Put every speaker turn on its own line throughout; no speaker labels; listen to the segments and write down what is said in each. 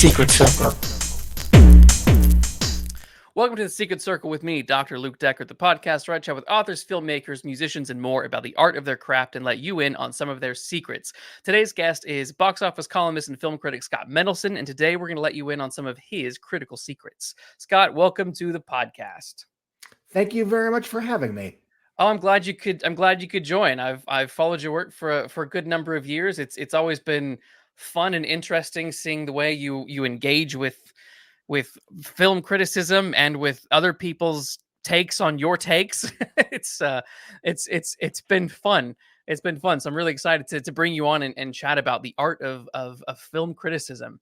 Secret Circle.
Welcome to the Secret Circle with me, Dr. Luke Deckard, the podcast where I chat with authors, filmmakers, musicians, and more about the art of their craft and let you in on some of their secrets. Today's guest is box office columnist and film critic Scott Mendelson, and today we're going to let you in on some of his critical secrets. Scott, welcome to the podcast.
Thank you very much for having me.
Oh, I'm glad you could join. I've followed your work for a good number of years. It's always been fun and interesting seeing the way you engage with film criticism and with other people's takes on your takes. It's been fun. It's been fun. So I'm really excited to bring you on and chat about the art of film criticism.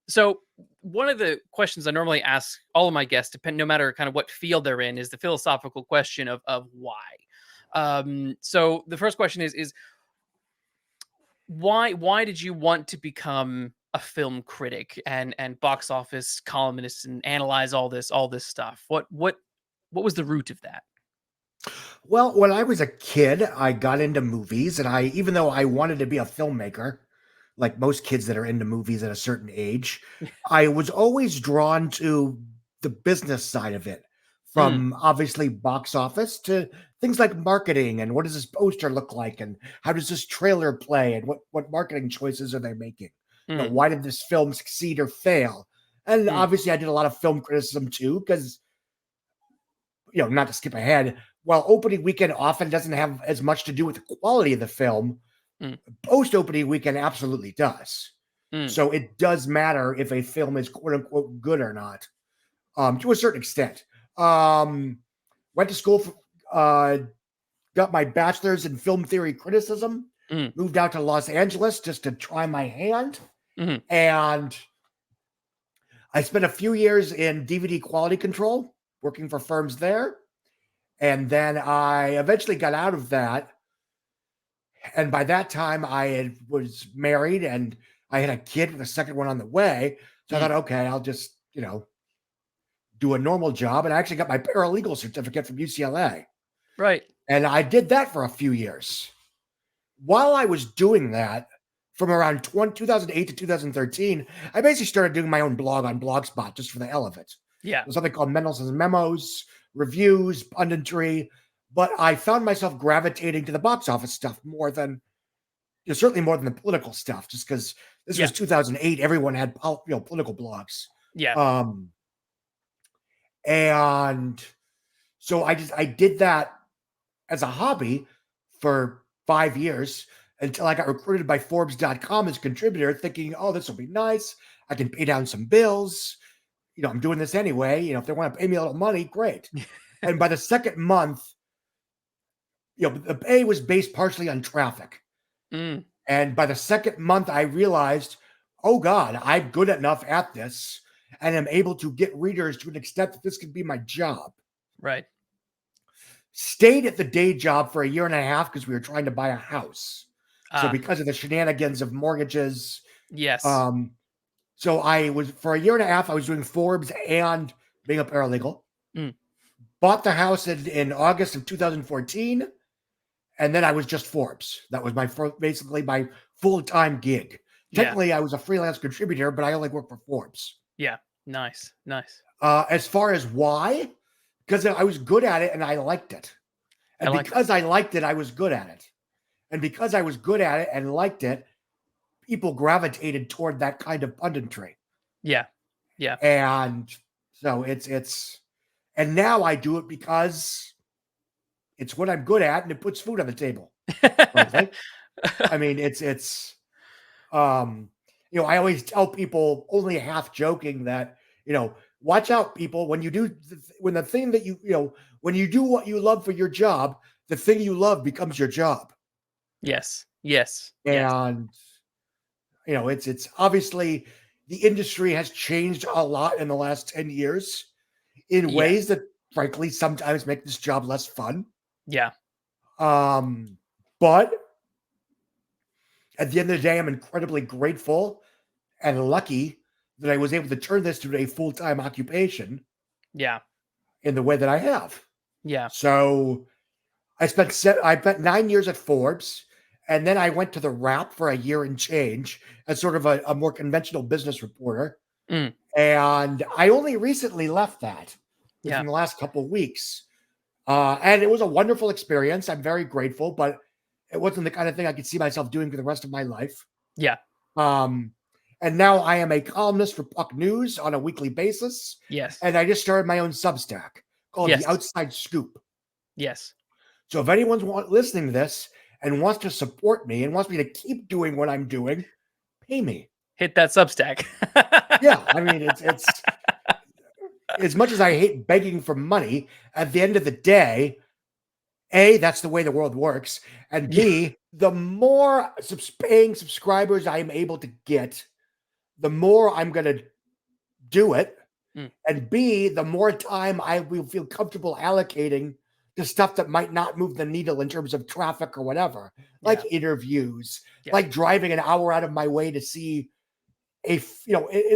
So one of the questions I normally ask all of my guests, no matter kind of what field they're in, is the philosophical question of why. So the first question is why did you want to become a film critic and box office columnist and analyze all this stuff? What was the root of that?
Well, when I was a kid, I got into movies, and even though I wanted to be a filmmaker, like most kids that are into movies at a certain age, I was always drawn to the business side of it, from obviously box office to things like marketing and what does this poster look like and how does this trailer play and what marketing choices are they making? You know, why did this film succeed or fail? And obviously I did a lot of film criticism too, because, you know, not to skip ahead, while opening weekend often doesn't have as much to do with the quality of the film, post-opening weekend absolutely does. So it does matter if a film is quote unquote good or not, to a certain extent. Went to school for, got my bachelor's in film theory criticism, moved out to Los Angeles just to try my hand. And I spent a few years in DVD quality control, working for firms there. And then I eventually got out of that. And by that time, was married and I had a kid with a second one on the way. So I thought, okay, I'll just, do a normal job. And I actually got my paralegal certificate from UCLA.
Right.
And I did that for a few years. While I was doing that, from around 2008 to 2013, I basically started doing my own blog on Blogspot just for the hell of it.
Yeah.
It was something called Mendelson's Memos, reviews, punditry. But I found myself gravitating to the box office stuff more than, certainly more than the political stuff, just because this was 2008. Everyone had political blogs.
Yeah.
And so I did that as a hobby for 5 years until I got recruited by Forbes.com as a contributor, thinking, oh, this will be nice. I can pay down some bills. I'm doing this anyway. If they want to pay me a little money, great. And by the second month, the pay was based partially on traffic. And by the second month, I realized, oh God, I'm good enough at this and am able to get readers to an extent that this could be my job.
Right.
Stayed at the day job for a year and a half because we were trying to buy a house. So because of the shenanigans of mortgages.
Yes.
So I was, for a year and a half, I was doing Forbes and being a paralegal. Bought the house in August of 2014. And then I was just Forbes. That was basically my full-time gig. Technically, I was a freelance contributor, but I only worked for Forbes.
Yeah. Nice.
As far as why, because I was good at it and I liked it. And because I liked it, I was good at it. And because I was good at it and liked it, people gravitated toward that kind of punditry.
Yeah.
And so and now I do it because it's what I'm good at and it puts food on the table. I mean, I always tell people, only half joking, that, watch out, people, when you do, when the thing that when you do what you love for your job, the thing you love becomes your job.
Yes.
And, it's obviously the industry has changed a lot in the last 10 years in ways that frankly sometimes make this job less fun.
Yeah.
But at the end of the day, I'm incredibly grateful and lucky that I was able to turn this to a full-time occupation.
Yeah.
In the way that I have.
Yeah.
So I spent 9 years at Forbes. And then I went to the Wrap for a year and change as sort of a more conventional business reporter.
Mm,
And I only recently left that
yeah.
within the last couple of weeks. And it was a wonderful experience. I'm very grateful, but it wasn't the kind of thing I could see myself doing for the rest of my life.
Yeah.
Um, and now I am a columnist for Puck News on a weekly basis.
Yes.
And I just started my own Substack called The
Yes.
Outside Scoop.
Yes.
So if anyone's listening to this and wants to support me and wants me to keep doing what I'm doing, pay me.
Hit that Substack.
Yeah, I mean, it's as much as I hate begging for money, at the end of the day, A, that's the way the world works. And
Yeah.
B, the more paying subscribers I am able to get, the more I'm going to do it.
Mm,
And B, the more time I will feel comfortable allocating to stuff that might not move the needle in terms of traffic or whatever, like
yeah.
interviews,
Yeah.
like driving an hour out of my way to see in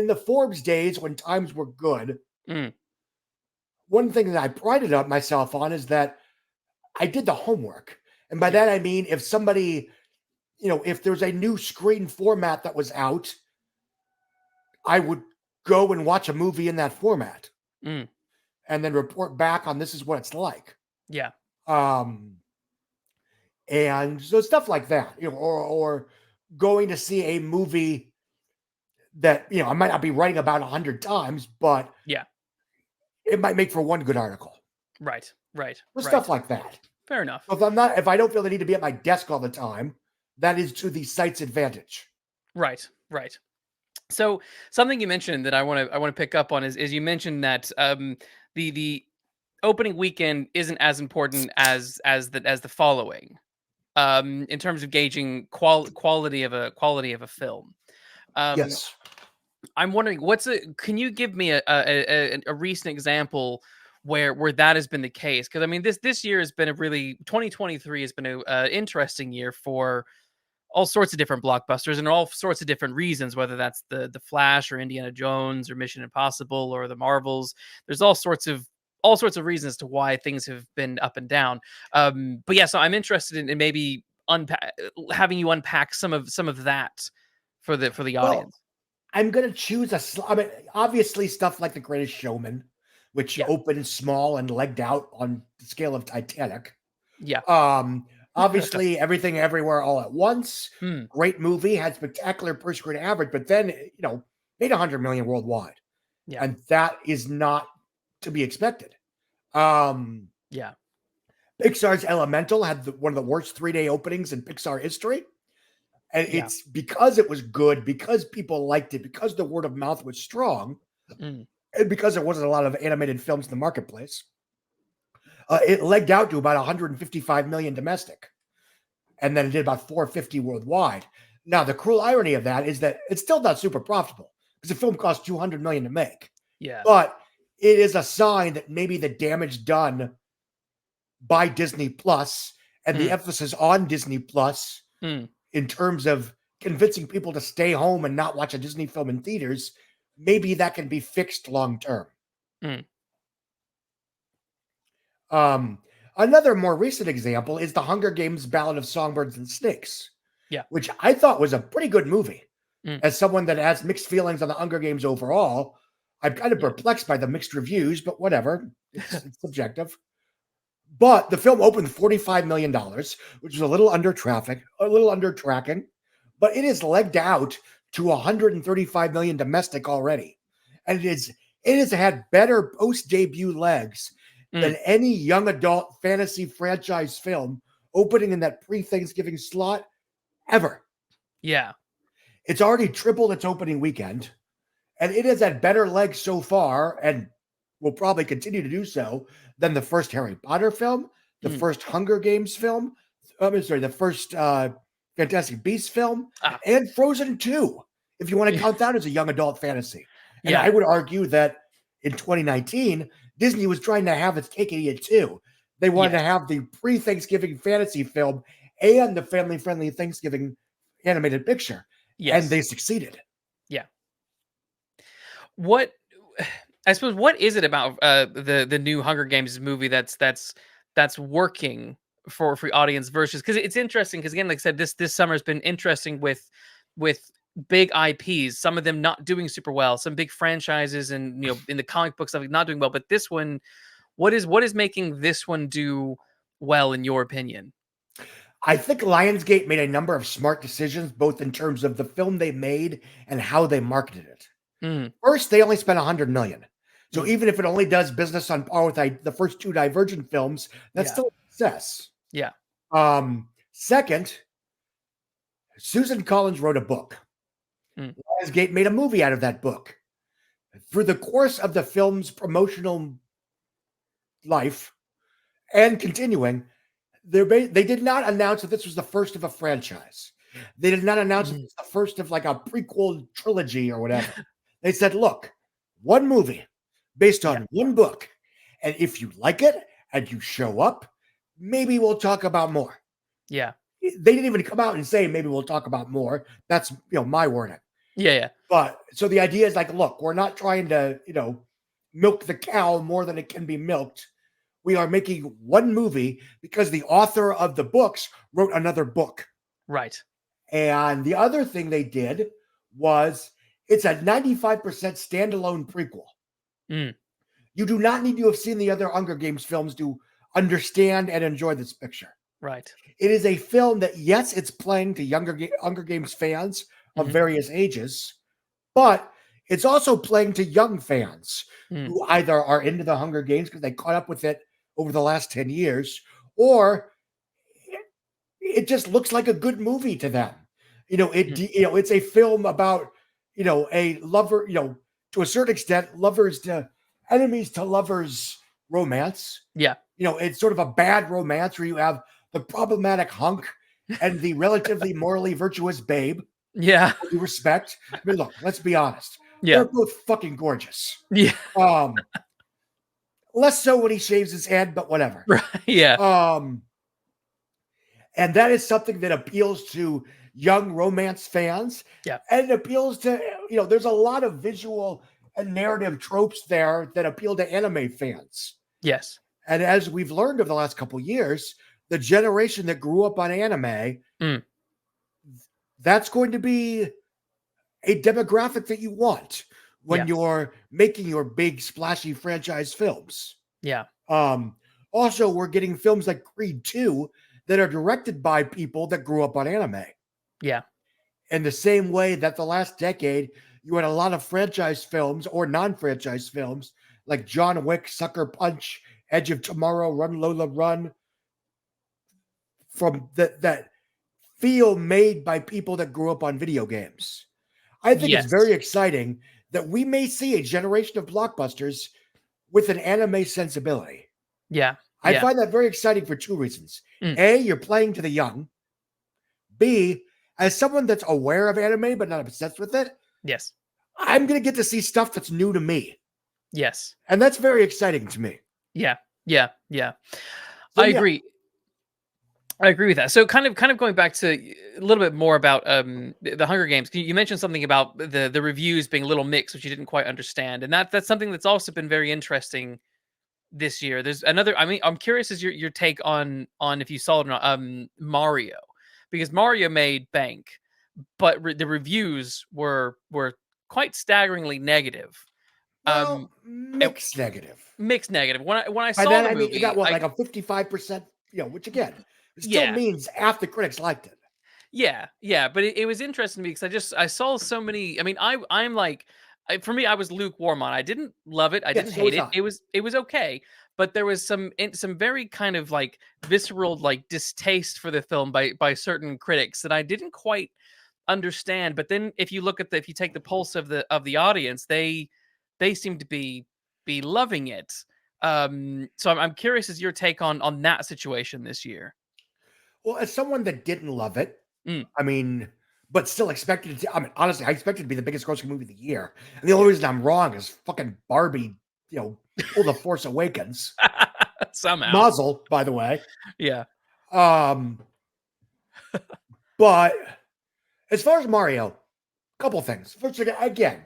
the Forbes days when times were good.
Mm,
One thing that I prided up myself on is that I did the homework. And by
yeah.
that, I mean, if somebody, if there's a new screen format that was out, I would go and watch a movie in that format
Mm,
and then report back on this is what it's like.
yeah.
Um, and so stuff like that, or going to see a movie that, I might not be writing about 100 times, but
Yeah.
it might make for one good article.
Right. Right.
So
Right.
stuff like that.
Fair enough.
So if I don't feel the need to be at my desk all the time, that is to the site's advantage.
Right. Right. So something you mentioned that I want to pick up on is you mentioned that the opening weekend isn't as important as the following in terms of gauging quality of a film. Um,
Yes.
I'm wondering can you give me a recent example where that has been the case? Because I mean this year has been 2023 has been a interesting year for all sorts of different blockbusters and all sorts of different reasons, whether that's the Flash or Indiana Jones or Mission Impossible or the Marvels. There's all sorts of reasons to why things have been up and down. But yeah, so I'm interested in maybe having you unpack some of that for the
Well,
audience.
I'm going to choose I mean, obviously stuff like The Greatest Showman, which
Yeah,
opened small and legged out on the scale of Titanic.
yeah.
Um, Obviously Everything Everywhere All at Once,
Hmm.
great movie, had spectacular per screen average, but then, made 100 million worldwide.
Yeah,
And that is not to be expected. Um,
yeah,
Pixar's Elemental had one of the worst 3-day openings in Pixar history. And
yeah.
it's because it was good, because people liked it, because the word of mouth was strong,
Mm,
and because there wasn't a lot of animated films in the marketplace. It legged out to about 155 million domestic, and then it did about 450 worldwide. Now, the cruel irony of that is that it's still not super profitable because the film cost 200 million to make.
yeah.
But it is a sign that maybe the damage done by Disney Plus and the
Mm,
emphasis on Disney Plus
mm,
in terms of convincing people to stay home and not watch a Disney film in theaters, maybe that can be fixed long term.
mm.
Um, Another more recent example is The Hunger Games: Ballad of Songbirds and Snakes,
Yeah.
which I thought was a pretty good movie.
Mm,
As someone that has mixed feelings on The Hunger Games overall, I'm kind of
yeah.
perplexed by the mixed reviews, but whatever. It's subjective. But the film opened $45 million, which is a little under tracking, but it is legged out to 135 million domestic already. And it has had better post-debut legs
Mm,
than any young adult fantasy franchise film opening in that pre-Thanksgiving slot ever.
yeah.
It's already tripled its opening weekend, and it has had better legs so far and will probably continue to do so than the first Harry Potter film, the
Mm.
first Hunger Games film, the first Fantastic Beasts film,
Ah,
and Frozen 2, if you want to
yeah.
count that as a young adult fantasy. And
Yeah.
I would argue that in 2019, Disney was trying to have its cake and eat it too. They wanted to
Yes.
have the pre-Thanksgiving fantasy film and the family-friendly Thanksgiving animated picture, and
Yes.
they succeeded.
Yeah. What I suppose what is it about the new Hunger Games movie that's working for audience versus, because it's interesting because again, like I said, this summer has been interesting with big IPs, some of them not doing super well, some big franchises and in the comic book stuff not doing well. But this one, what is making this one do well in your opinion?
I think Lionsgate made a number of smart decisions, both in terms of the film they made and how they marketed it.
Mm,
First, they only spent $100 million. So
mm,
even if it only does business on par with the first two Divergent films, that's
yeah,
still a success.
yeah,
Second, Susan Collins wrote a book.
mm,
Lionsgate made a movie out of that book. Through the course of the film's promotional life and continuing, they did not announce that this was the first of a franchise. They did not announce that
mm.
it's the first of like a prequel trilogy or whatever. They said, look, one movie based
Yeah,
on one book. And if you like it and you show up, maybe we'll talk about more.
yeah,
They didn't even come out and say, maybe we'll talk about more. That's, my wording.
yeah, yeah,
But so the idea is like, look, we're not trying to, milk the cow more than it can be milked. We are making one movie because the author of the books wrote another book.
right.
And the other thing they did was it's a 95% standalone prequel.
Mm,
You do not need to have seen the other Hunger Games films to understand and enjoy this picture.
right.
It is a film that, yes, it's playing to Hunger Games fans of
Hmm.
various ages, but it's also playing to young fans
Mm,
who either are into the Hunger Games because they caught up with it over the last 10 years, or it just looks like a good movie to them.
mm,
It's a film about, a lover, to a certain extent, lovers to enemies to lovers romance.
yeah,
It's sort of a bad romance where you have the problematic hunk and the relatively morally virtuous babe
yeah,
who you respect. I mean, look, let's be honest.
yeah,
They're both fucking gorgeous.
yeah,
Um, Less so when he shaves his head, but whatever.
right, yeah,
Um, and that is something that appeals to young romance fans,
yeah,
and it appeals to, there's a lot of visual and narrative tropes there that appeal to anime fans.
yes,
And as we've learned over the last couple of years, the generation that grew up on anime,
mm,
that's going to be a demographic that you want when
yeah,
you're making your big splashy franchise films.
yeah,
Um, Also, we're getting films like Creed 2 that are directed by people that grew up on anime.
yeah,
In the same way that the last decade, you had a lot of franchise films or non-franchise films like John Wick, Sucker Punch, Edge of Tomorrow, Run Lola Run, from that feel made by people that grew up on video games. I think it's
yes,
very exciting that we may see a generation of blockbusters with an anime sensibility.
yeah,
I
yeah,
find that very exciting for two reasons.
mm,
A, you're playing to the young. B, as someone that's aware of anime but not obsessed with it,
yes,
I'm going to get to see stuff that's new to me.
yes,
And that's very exciting to me.
yeah, yeah, yeah.
So,
I
yeah.
agree. I agree with that. So kind of going back to a little bit more about the Hunger Games. You mentioned something about the reviews being a little mixed, which you didn't quite understand, and that's something that's also been very interesting this year. There's another. I mean, I'm curious as your take on if you saw it or not. Mario, because Mario made bank, but the reviews were quite staggeringly negative. Um,
Well,
it,
mixed negative.
mixed negative. When I
By
saw
that,
the
I mean, you got
movie,
what, like a 55%, which again, it still
yeah.
means half the critics liked it.
Yeah, yeah, but it was interesting to me because I saw so many. I mean, I'm like, for me, I was lukewarm on it. I didn't love it. I
Yeah,
didn't
so
hate
was
it.
I.
It was okay, but there was some very kind of like visceral like distaste for the film by certain critics that I didn't quite understand. But then if you look at if you take the pulse of the audience, they seem to be loving it. So I'm curious as your take on that situation this year.
Well, as someone that didn't love it,
Mm,
I mean, but still expected it to, I mean, honestly, I expected it to be the biggest grossing movie of the year. And the only
yeah.
reason I'm wrong is fucking Barbie, pulled The Force Awakens.
Somehow,
Mazel, by the way.
yeah.
Um, but as far as Mario, a couple things. First, again,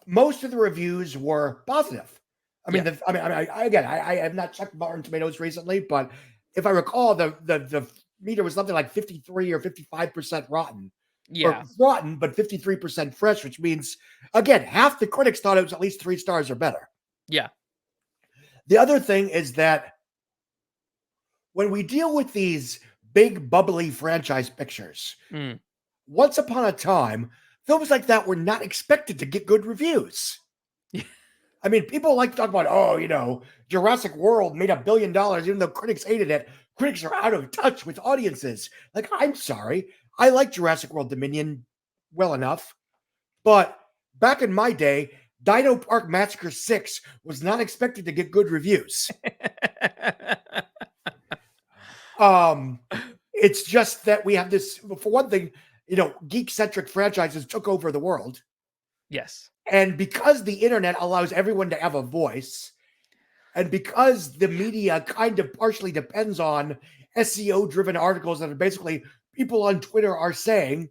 most of the reviews were positive. I mean,
Yeah.
I have not checked Rotten Tomatoes recently, but if I recall, the meter was something like 53 or 55% rotten, or
Yeah.
rotten, but 53% fresh, which means, again, half the critics thought it was at least 3 stars or better.
Yeah.
The other thing is that when we deal with these big, bubbly franchise pictures,
Mm.
once upon a time, films like that were not expected to get good reviews. I mean, people like to talk about, oh, Jurassic World made $1 billion, even though critics hated it. Critics are out of touch with audiences. Like, I'm sorry. I like Jurassic World Dominion well enough. But back in my day, Dino Park Massacre 6 was not expected to get good reviews. It's just that we have this, for one thing, geek-centric franchises took over the world.
Yes.
And because the internet allows everyone to have a voice, and because the media kind of partially depends on SEO-driven articles that are basically people on Twitter are saying,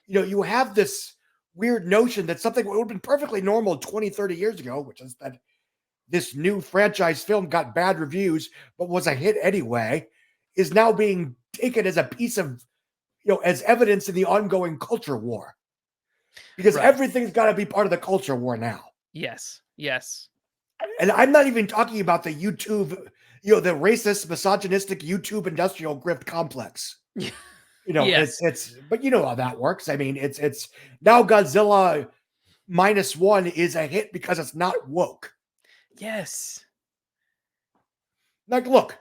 you have this weird notion that something would have been perfectly normal 20, 30 years ago, which is that this new franchise film got bad reviews, but was a hit anyway, is now being taken as a piece of, as evidence in the ongoing culture war. Because everything's got to be part of the culture war now.
Yes. Yes.
And I'm not even talking about the YouTube, the racist, misogynistic YouTube industrial grift complex.
Yes.
But you know how that works. I mean, it's now Godzilla -1 is a hit because it's not woke.
Yes.
Like, look,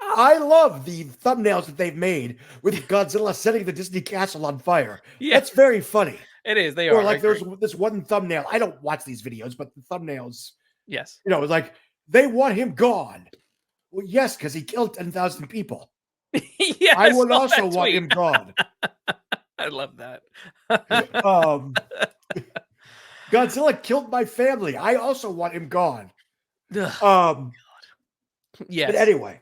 I love the thumbnails that they've made with Godzilla setting the Disney castle on fire.
Yeah.
That's very funny.
It is. They
Or
are.
like there's this one thumbnail. I don't watch these videos, but the thumbnails,
Yes.
it's like, they want him gone. Well, yes, because he killed 10,000 people.
Yes,
I would also want him gone.
I love that.
Godzilla killed my family. I also want him gone.
Yes.
But anyway,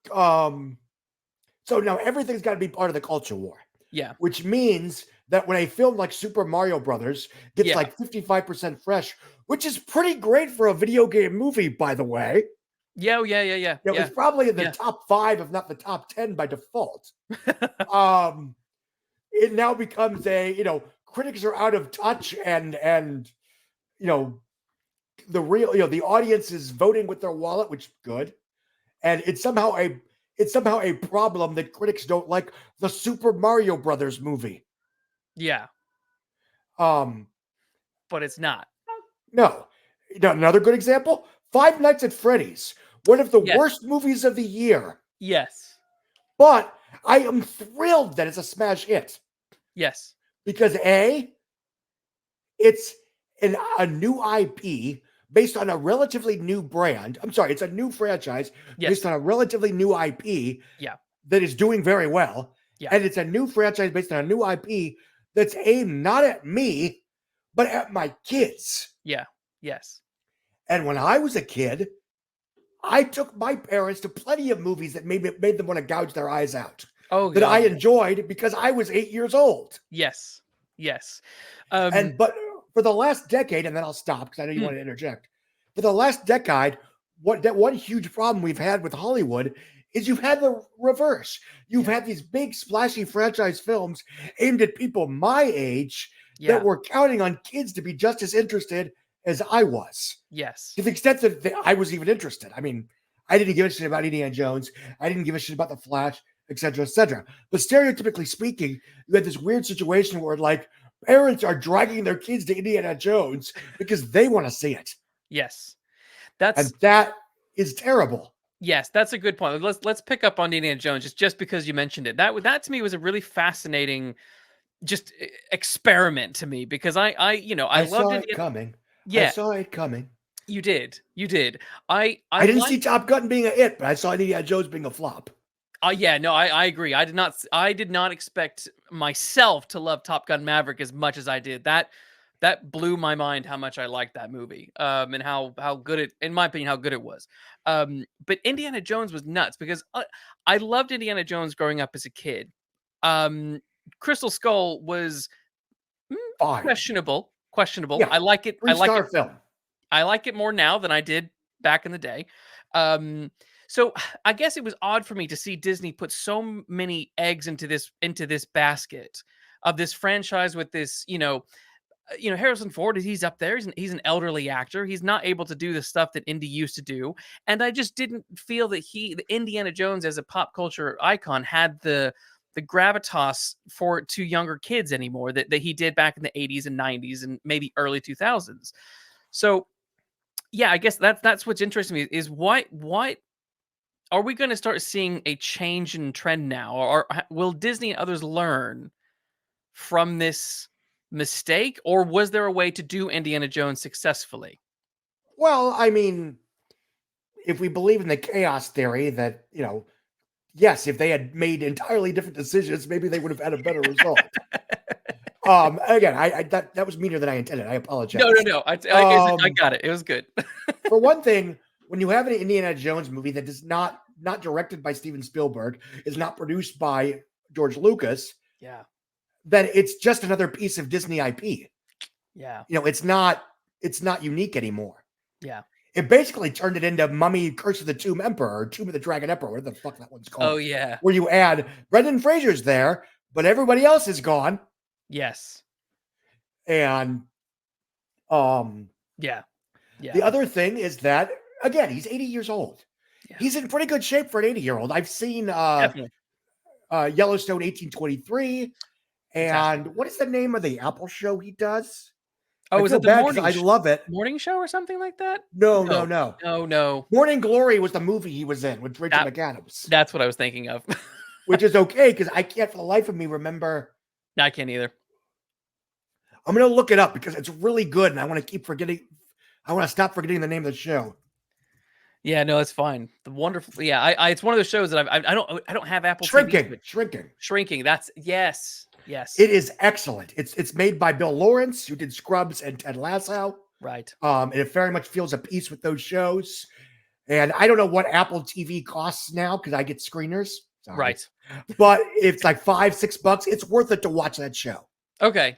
so now everything's got to be part of the culture war.
Yeah.
Which means that when a film like Super Mario Brothers gets like 55% fresh, which is pretty great for a video game movie, by the way.
Yeah.
It was probably in the top 5, if not the top 10 by default. It now becomes critics are out of touch and the real, the audience is voting with their wallet, which is good. And it's somehow a problem that critics don't like the Super Mario Brothers movie.
Yeah. But it's not.
No. Another good example, Five Nights at Freddy's, one of the worst movies of the year.
Yes.
But I am thrilled that it's a smash hit.
Yes.
Because A, it's a new IP based on a relatively new brand. I'm sorry, it's a new franchise based on a relatively new IP that is doing very well. Yeah. And it's a new franchise based on a new IP that's aimed not at me, but at my kids.
Yeah. Yes.
And when I was a kid, I took my parents to plenty of movies that made them want to gouge their eyes out. Oh, that I enjoyed because I was 8 years old.
Yes. Yes.
But for the last decade, and then I'll stop because I know you want to interject. For the last decade, one huge problem we've had with Hollywood is you've had the reverse. You've had these big splashy franchise films aimed at people my age that were counting on kids to be just as interested as I was.
Yes.
To the extent that I was even interested. I mean, I didn't give a shit about Indiana Jones. I didn't give a shit about The Flash, etc., etc. But stereotypically speaking, you had this weird situation where like parents are dragging their kids to Indiana Jones because they want to see it.
Yes.
And that is terrible.
Yes, that's a good point. Let's pick up on Indiana Jones just because you mentioned it. That to me was a really fascinating just experiment to me because I
saw it coming. Yeah. I saw it coming.
You did. I
didn't see Top Gun being a hit, but I saw Indiana Jones being a flop.
Yeah, no, I agree. I did not expect myself to love Top Gun Maverick as much as I did. That blew my mind how much I liked that movie. And how good it, in my opinion, how good it was. But Indiana Jones was nuts because I loved Indiana Jones growing up as a kid. Crystal Skull was questionable.
Yeah,
I like it.
Three-star film.
I like it more now than I did back in the day. So I guess it was odd for me to see Disney put so many eggs into this basket of this franchise with this, Harrison Ford, he's up there. He's an elderly actor. He's not able to do the stuff that Indy used to do. And I just didn't feel that the Indiana Jones as a pop culture icon had the gravitas to younger kids anymore that he did back in the 80s and 90s and maybe early 2000s. So yeah, I guess that's what's interesting me is why are we going to start seeing a change in trend now, or will Disney and others learn from this mistake, or was there a way to do Indiana Jones successfully?
Well, I mean, if we believe in the chaos theory that, yes, if they had made entirely different decisions, maybe they would have had a better result. Again, that was meaner than I intended. I apologize.
No. I got it. It was good.
For one thing, when you have an Indiana Jones movie that is not directed by Steven Spielberg, is not produced by George Lucas,
yeah,
then it's just another piece of Disney IP.
Yeah.
It's not unique anymore.
Yeah.
It basically turned it into Mummy, Curse of the Tomb Emperor, or Tomb of the Dragon Emperor, whatever the fuck that one's called.
Oh, yeah.
Where you add Brendan Fraser's there, but everybody else is gone.
Yes.
And
yeah.
The other thing is that, again, he's 80 years old. Yeah. He's in pretty good shape for an 80-year-old. I've seen Yellowstone 1823. And what is the name of the Apple show he does?
Oh, is it the morning?
I love it.
Morning show or something like that?
No. Morning Glory was the movie he was in with Rachel McAdams.
That's what I was thinking of.
Which is okay, because I can't for the life of me remember.
No, I can't either.
I'm going to look it up because it's really good, and I want to keep forgetting. I want to stop forgetting the name of the show.
Yeah, no, it's fine. The wonderful, yeah. It's one of those shows that I don't have Apple
TV.
Shrinking. That's yes.
It is excellent. It's made by Bill Lawrence, who did Scrubs and Ted Lasso.
Right.
And it very much feels a piece with those shows. And I don't know what Apple TV costs now because I get screeners. Sorry.
Right.
But it's like $5-6. It's worth it to watch that show.
Okay.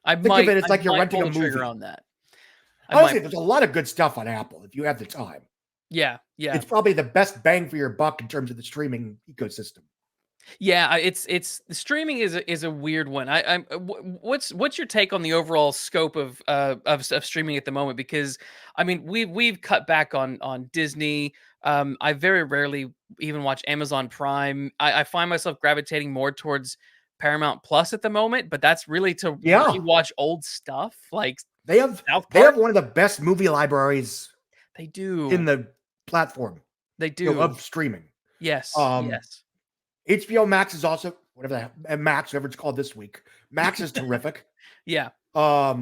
I
think of it as like you're renting a movie.
On that.
Honestly, there's a lot of good stuff on Apple if you have the time.
Yeah.
It's probably the best bang for your buck in terms of the streaming ecosystem.
Yeah, it's streaming is a weird one. What's your take on the overall scope of streaming at the moment? Because I mean, we've cut back on Disney. I very rarely even watch Amazon Prime. I find myself gravitating more towards Paramount Plus at the moment, but that's really to rewatch old stuff. Like
they have one of the best movie libraries.
They do
in the platform.
They do
of streaming.
Yes. Yes.
HBO Max is also whatever it's called this week. Max is terrific.
Yeah.
But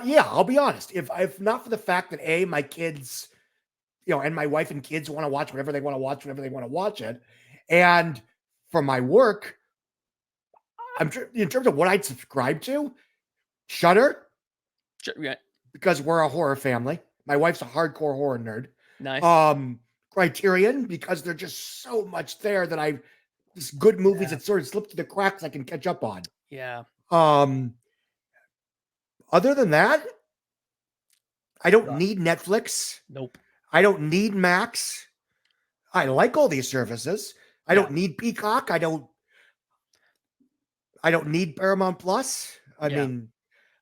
yeah, I'll be honest. If not for the fact that my kids, and my wife and kids want to watch whatever they want to watch, whenever they want to watch it, and for my work, I'm sure in terms of what I'd subscribe to, Shudder.
Yeah.
Because we're a horror family. My wife's a hardcore horror nerd.
Nice.
Criterion, because there's just so much there that just good movies that sort of slip through the cracks I can catch up on.
Yeah.
Other than that, I don't need Netflix.
Nope.
I don't need Max. I like all these services. I don't need Peacock. I don't need Paramount Plus. I mean,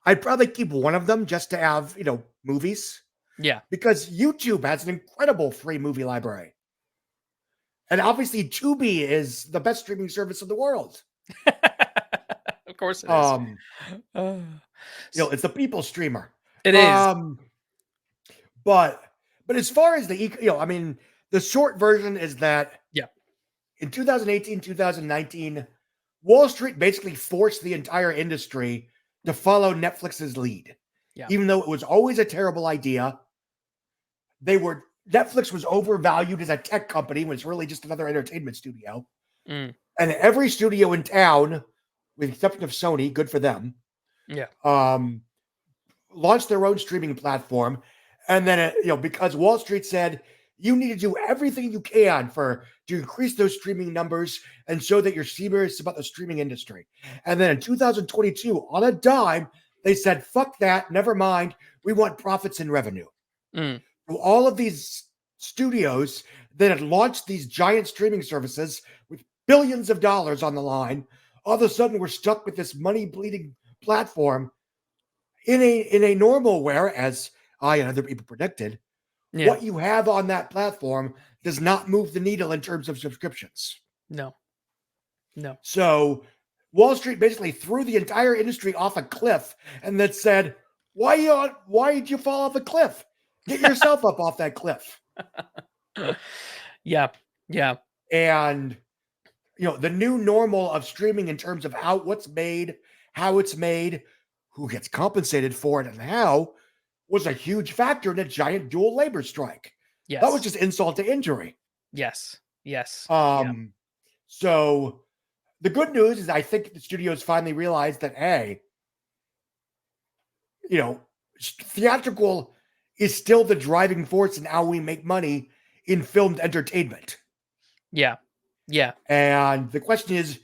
I'd probably keep one of them just to have, movies.
Yeah.
Because YouTube has an incredible free movie library. And obviously Tubi is the best streaming service in the world.
Of course it is.
It's the people streamer.
It is.
But as far as the short version is that in 2018, 2019, Wall Street basically forced the entire industry to follow Netflix's lead.
Yeah.
Even though it was always a terrible idea, Netflix was overvalued as a tech company when it's really just another entertainment studio.
And
every studio in town, with the exception of Sony, good for them, launched their own streaming platform. And then, because Wall Street said, you need to do everything you can to increase those streaming numbers and show that you're serious about the streaming industry. And then in 2022, on a dime, they said, fuck that, never mind. We want profits and revenue.
Mm.
All of these studios that had launched these giant streaming services with billions of dollars on the line, all of a sudden we're stuck with this money bleeding platform in a normal, where, as I and other people predicted,
Yeah.
what you have on that platform does not move the needle in terms of subscriptions.
No. No.
So Wall Street basically threw the entire industry off a cliff and then said, why did you fall off a cliff? Get yourself up off that cliff.
Yeah. Yeah.
And the new normal of streaming in terms of what's made, how it's made, who gets compensated for it, and how, was a huge factor in a giant dual labor strike. That was
Yes.
just insult to injury.
Yes. Yes. Yeah.
So the good news is I think the studios finally realized that, hey, theatrical is still the driving force in how we make money in filmed entertainment.
Yeah. Yeah.
And the question is,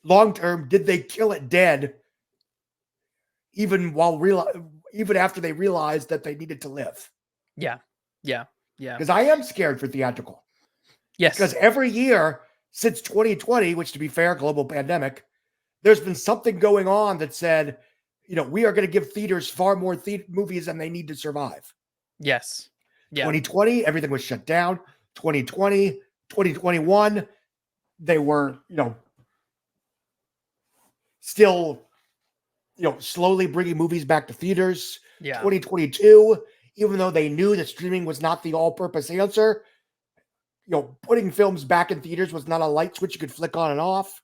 long term, did they kill it dead even after they realized that they needed to live?
Yeah. Yeah. Yeah.
Because I am scared for theatrical.
Yes.
Because every year since 2020, which, to be fair, global pandemic, there's been something going on that said, we are going to give theaters far more movies than they need to survive.
Yes. Yeah.
2020, everything was shut down. 2020, 2021, they were, still, slowly bringing movies back to theaters.
Yeah.
2022, even though they knew that streaming was not the all-purpose answer, putting films back in theaters was not a light switch you could flick on and off.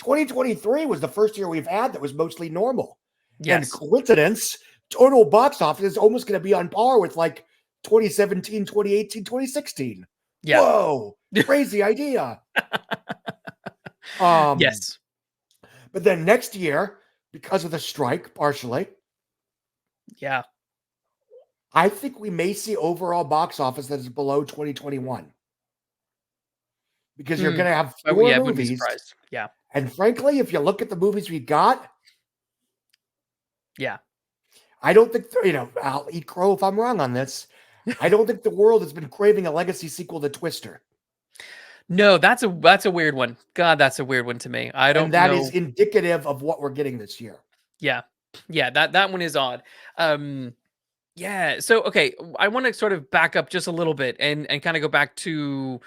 2023 was the first year we've had that was mostly normal.
Yes.
And coincidence, total box office is almost going to be on par with like 2017, 2018, 2016.
Yeah.
Whoa, crazy idea.
Yes.
But then next year, because of the strike, partially,
yeah,
I think we may see overall box office that is below 2021. Because you're going to have fewer movies.
Wouldn't be surprised. Yeah.
And frankly, if you look at the movies we got,
yeah,
I don't think, I'll eat crow if I'm wrong on this. I don't think the world has been craving a legacy sequel to Twister.
No, that's a weird one. God, that's a weird one to me. I don't know.
And that is indicative of what we're getting this year.
Yeah. Yeah, that one is odd. Yeah, so okay, I want to sort of back up just a little bit and kind of go back to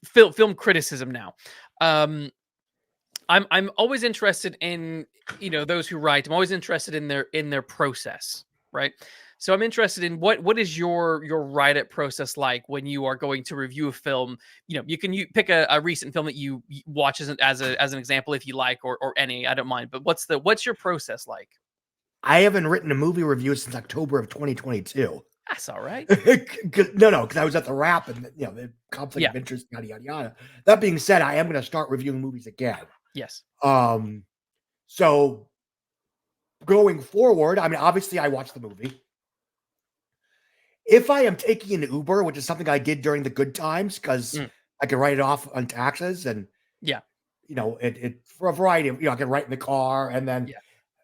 film criticism now. I'm always interested in those who write. I'm always interested in their process, right? So I'm interested in what is your write-up process like when you are going to review a film. You can pick a recent film that you watch as an example if you like, or any. I don't mind. But what's your process like?
I haven't written a movie review since October of 2022.
That's all right.
No, because I was at the Wrap and the conflict of interest, yada yada yada. That being said, I am going to start reviewing movies again.
Yes.
So going forward, I mean, obviously, I watched the movie. If I am taking an Uber, which is something I did during the good times, because I can write it off on taxes, and it for a variety of I can write in the car, and then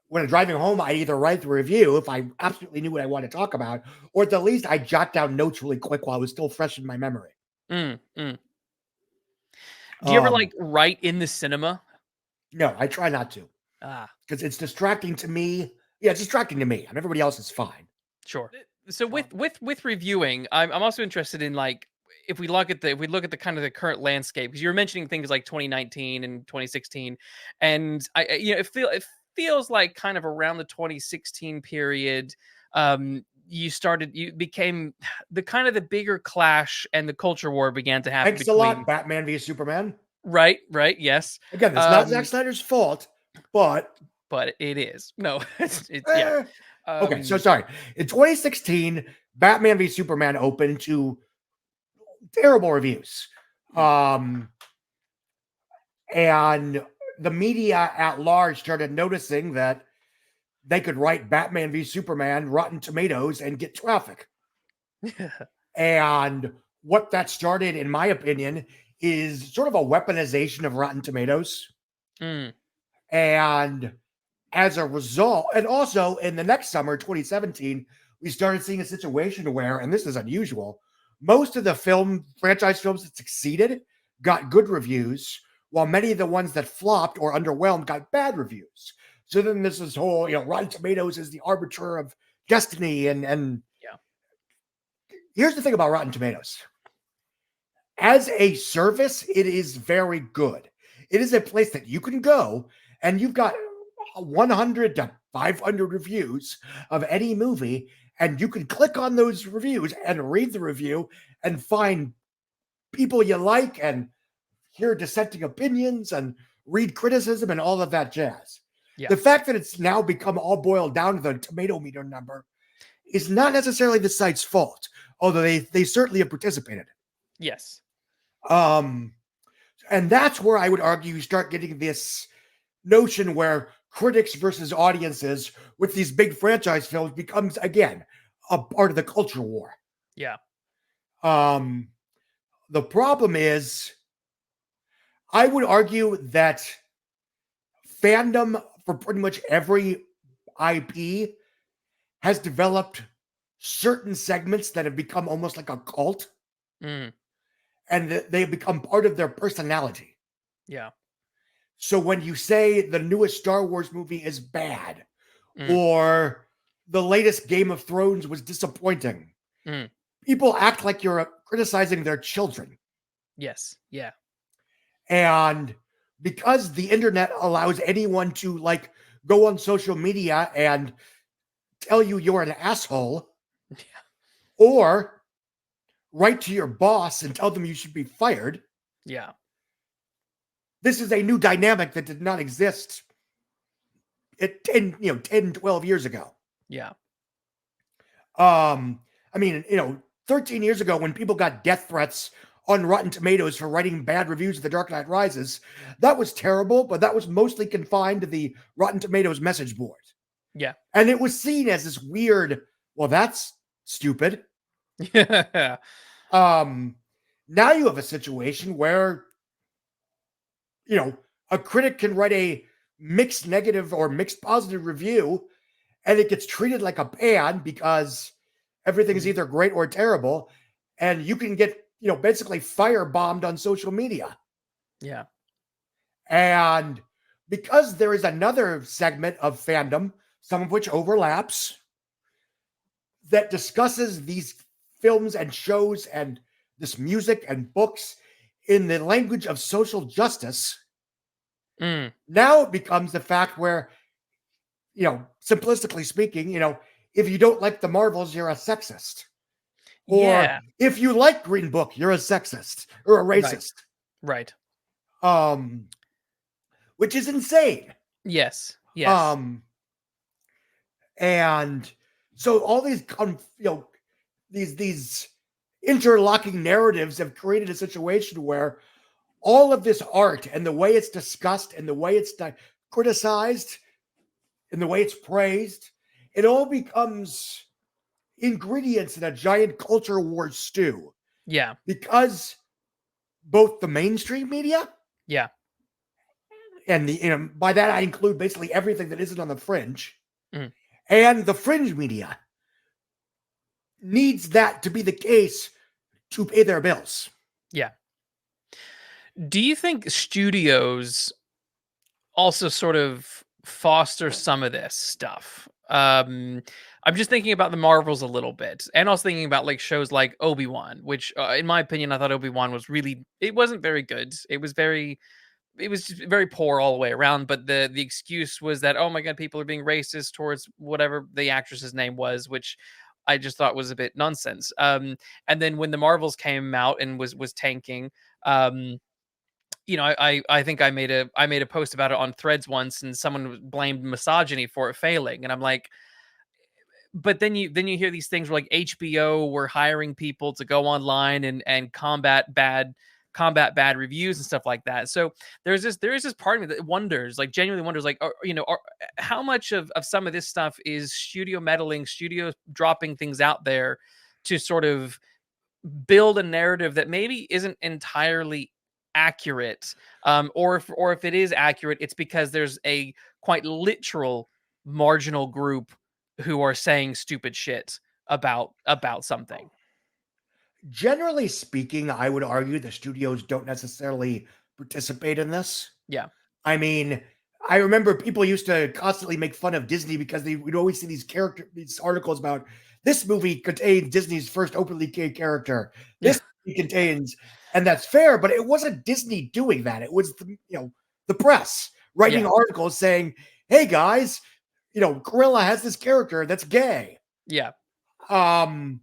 when I'm driving home, I either write the review if I absolutely knew what I want to talk about, or at the least I jot down notes really quick while it was still fresh in my memory.
Do you ever write in the cinema?
No, I try not to. Because it's distracting to me. Yeah, it's distracting to me. Everybody else is fine.
Sure. So with reviewing, I'm also interested in if we look at the kind of the current landscape, because you were mentioning things like 2019 and 2016, and it feels like kind of around the 2016 period, you became the kind of the bigger clash and the culture war began to happen.
Thanks a lot, Batman v Superman.
Right. Yes.
Again, it's not Zack Snyder's fault, but
it is. No,
okay, so sorry. In 2016, Batman v Superman opened to terrible reviews. And the media at large started noticing that they could write Batman v Superman, Rotten Tomatoes, and get traffic. And what that started, in my opinion, is sort of a weaponization of Rotten Tomatoes. And as a result, and also in the next summer, 2017, we started seeing a situation where, and this is unusual, most of the franchise films that succeeded got good reviews, while many of the ones that flopped or underwhelmed got bad reviews. So then this whole, Rotten Tomatoes is the arbiter of destiny. And
Yeah.
here's the thing about Rotten Tomatoes. As a service, it is very good. It is a place that you can go and you've got 100 to 500 reviews of any movie, and you can click on those reviews and read the review and find people you like and hear dissenting opinions and read criticism and all of that jazz.
Yeah.
The fact that it's now become all boiled down to the tomato meter number is not necessarily the site's fault, although they certainly have participated.
Yes.
And that's where I would argue you start getting this notion where critics versus audiences with these big franchise films becomes, again, a part of the culture war.
Yeah.
The problem is, I would argue that fandom for pretty much every IP has developed certain segments that have become almost like a cult, and they've become part of their personality.
Yeah.
So when you say the newest Star Wars movie is bad, or the latest Game of Thrones was disappointing, people act like you're criticizing their children.
Yes. Yeah.
And because the internet allows anyone to go on social media and tell you you're an asshole, or write to your boss and tell them you should be fired.
Yeah.
This is a new dynamic that did not exist 10, 12 years ago.
Yeah.
13 years ago when people got death threats on Rotten Tomatoes for writing bad reviews of The Dark Knight Rises, that was terrible, but that was mostly confined to the Rotten Tomatoes message board.
Yeah.
And it was seen as this weird, well, that's stupid.
Yeah.
Now you have a situation where, a critic can write a mixed negative or mixed positive review, and it gets treated like a ban because everything is either great or terrible, and you can get, basically firebombed on social media.
Yeah.
And because there is another segment of fandom, some of which overlaps, that discusses these films and shows and this music and books in the language of social justice, now it becomes the fact where, simplistically speaking, if you don't like the Marvels, you're a sexist. Or if you like Green Book, you're a sexist or a racist.
Right.
Which is insane.
Yes. Yes.
And so all these, these interlocking narratives have created a situation where all of this art and the way it's discussed and the way it's criticized and the way it's praised, it all becomes ingredients in a giant culture war stew.
Yeah.
Because both the mainstream media, and by that I include basically everything that isn't on the fringe, and the fringe media needs that to be the case to pay their bills.
Yeah. Do you think studios also sort of foster some of this stuff? I'm just thinking about the Marvels a little bit, and also thinking about shows like Obi-Wan, which, in my opinion, I thought Obi-Wan was it wasn't very good. It was just very poor all the way around. But the excuse was that, oh my god, people are being racist towards whatever the actress's name was, which I just thought was a bit nonsense. And then when the Marvels came out and was tanking, I think I made a post about it on Threads once, and someone blamed misogyny for it failing, and I'm like, but then you hear these things where HBO were hiring people to go online and combat bad reviews and stuff like that. So there is this part of me that wonders, genuinely wonders, how much of some of this stuff is studio meddling, studios dropping things out there to sort of build a narrative that maybe isn't entirely accurate, or if it is accurate, it's because there's a quite literal marginal group who are saying stupid shit about something.
Generally speaking, I would argue the studios don't necessarily participate in this.
Yeah.
I mean, I remember people used to constantly make fun of Disney because we'd always see these articles about this movie contains Disney's first openly gay character.
Yeah.
This movie contains, and that's fair, but it wasn't Disney doing that. It was the press writing
Yeah.
articles saying, "Hey guys, Gorilla has this character that's gay."
Yeah.
Um,